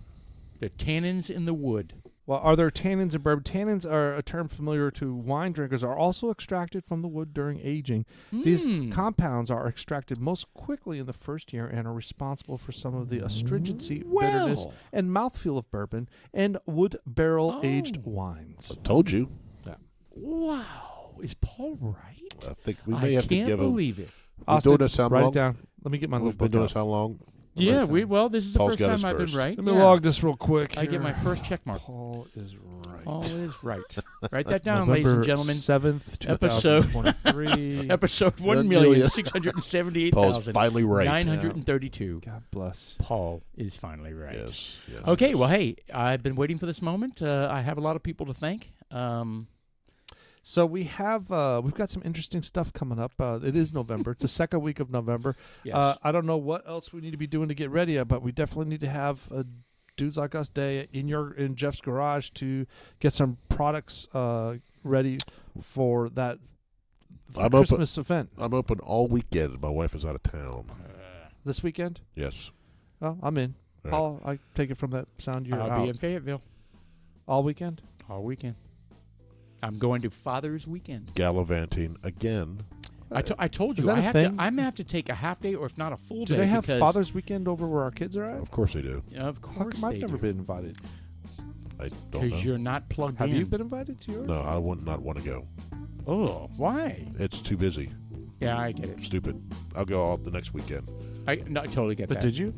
the tannins in the wood. Well, are there tannins in bourbon? Tannins are a term familiar to wine drinkers, are also extracted from the wood during aging. These compounds are extracted most quickly in the first year and are responsible for some of the astringency, bitterness, and mouthfeel of bourbon and wood barrel-aged wines. I told you. Yeah. Wow. Is Paul right? I think we may have to give him. I can't believe it. Austin, doing this how write long? it down. Let me get my We've notebook been doing out. this how long? Yeah, Right down. this is the Paul's first got time his I've been first. right. Let me Yeah. log this real quick. I get here. my first check mark. Paul is right. Paul is right. Write that down, November ladies and gentlemen. 7th, Episode- 2023. Episode 1,678,932. Paul's finally right. God bless. Paul is finally right. Yes. Okay, well, hey, I've been waiting for this moment. I have a lot of people to thank. So we've got some interesting stuff coming up. It is November. It's the second week of November. Yes. I don't know what else we need to be doing to get ready, but we definitely need to have a Dudes Like Us Day in Jeff's garage to get some products ready for that Christmas event. I'm open all weekend. My wife is out of town. This weekend? Yes. Well, I'm in. All I take it from that sound you're I'll out. be in Fayetteville All weekend? all weekend. I'm going to Father's Weekend. Gallivanting again. I told you Is that I a have thing? I'm gonna have to take a half day or if not a full Do day. they have because Father's Weekend over where our kids are at? Of course they do. Of How course come I've they never do. been invited? I don't know. Because you're not plugged Have in. you been invited to yours? No, I would not want to go. Oh, why? It's too busy. Yeah, I get it. Stupid. I'll go all the next weekend. I totally get But that. did you?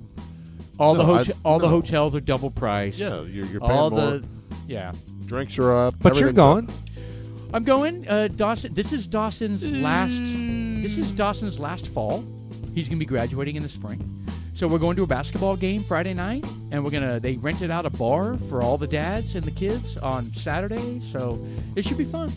all No, the no. hotels are double price. Yeah, you're paying all more. yeah. Drinks are up. But you're everything's going. up. I'm going. Dawson. This is Dawson's last. This is Dawson's last fall. He's gonna be graduating in the spring. So we're going to a basketball game Friday night, and they rented out a bar for all the dads and the kids on Saturday. So it should be fun.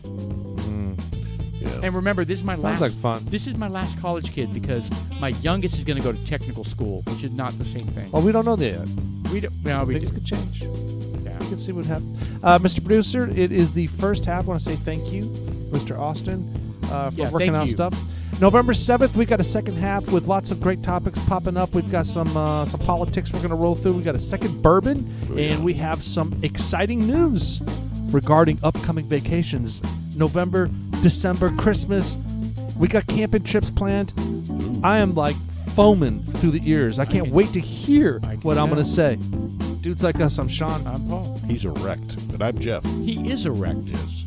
Yeah. And remember, this is my Sounds last. like fun. This is my last college kid because my youngest is going to go to technical school, which is not the same thing. Well, we don't know that yet. We don't. No, we Things do. could change. Yeah. We can see what happens. Mr. Producer, it is the first half. I want to say thank you, Mr. Austin, for Yeah, working thank out you. stuff. November 7th, we got a second half with lots of great topics popping up. We've got some politics we're going to roll through. We got a second bourbon, and we have some exciting news regarding upcoming vacations. November, December, Christmas. We got camping trips planned. I am like foaming through the ears. I can't wait to hear what I'm going to say. Dudes Like Us, I'm Sean. I'm Paul. He's erect. And I'm Jeff. He is erect. Yes.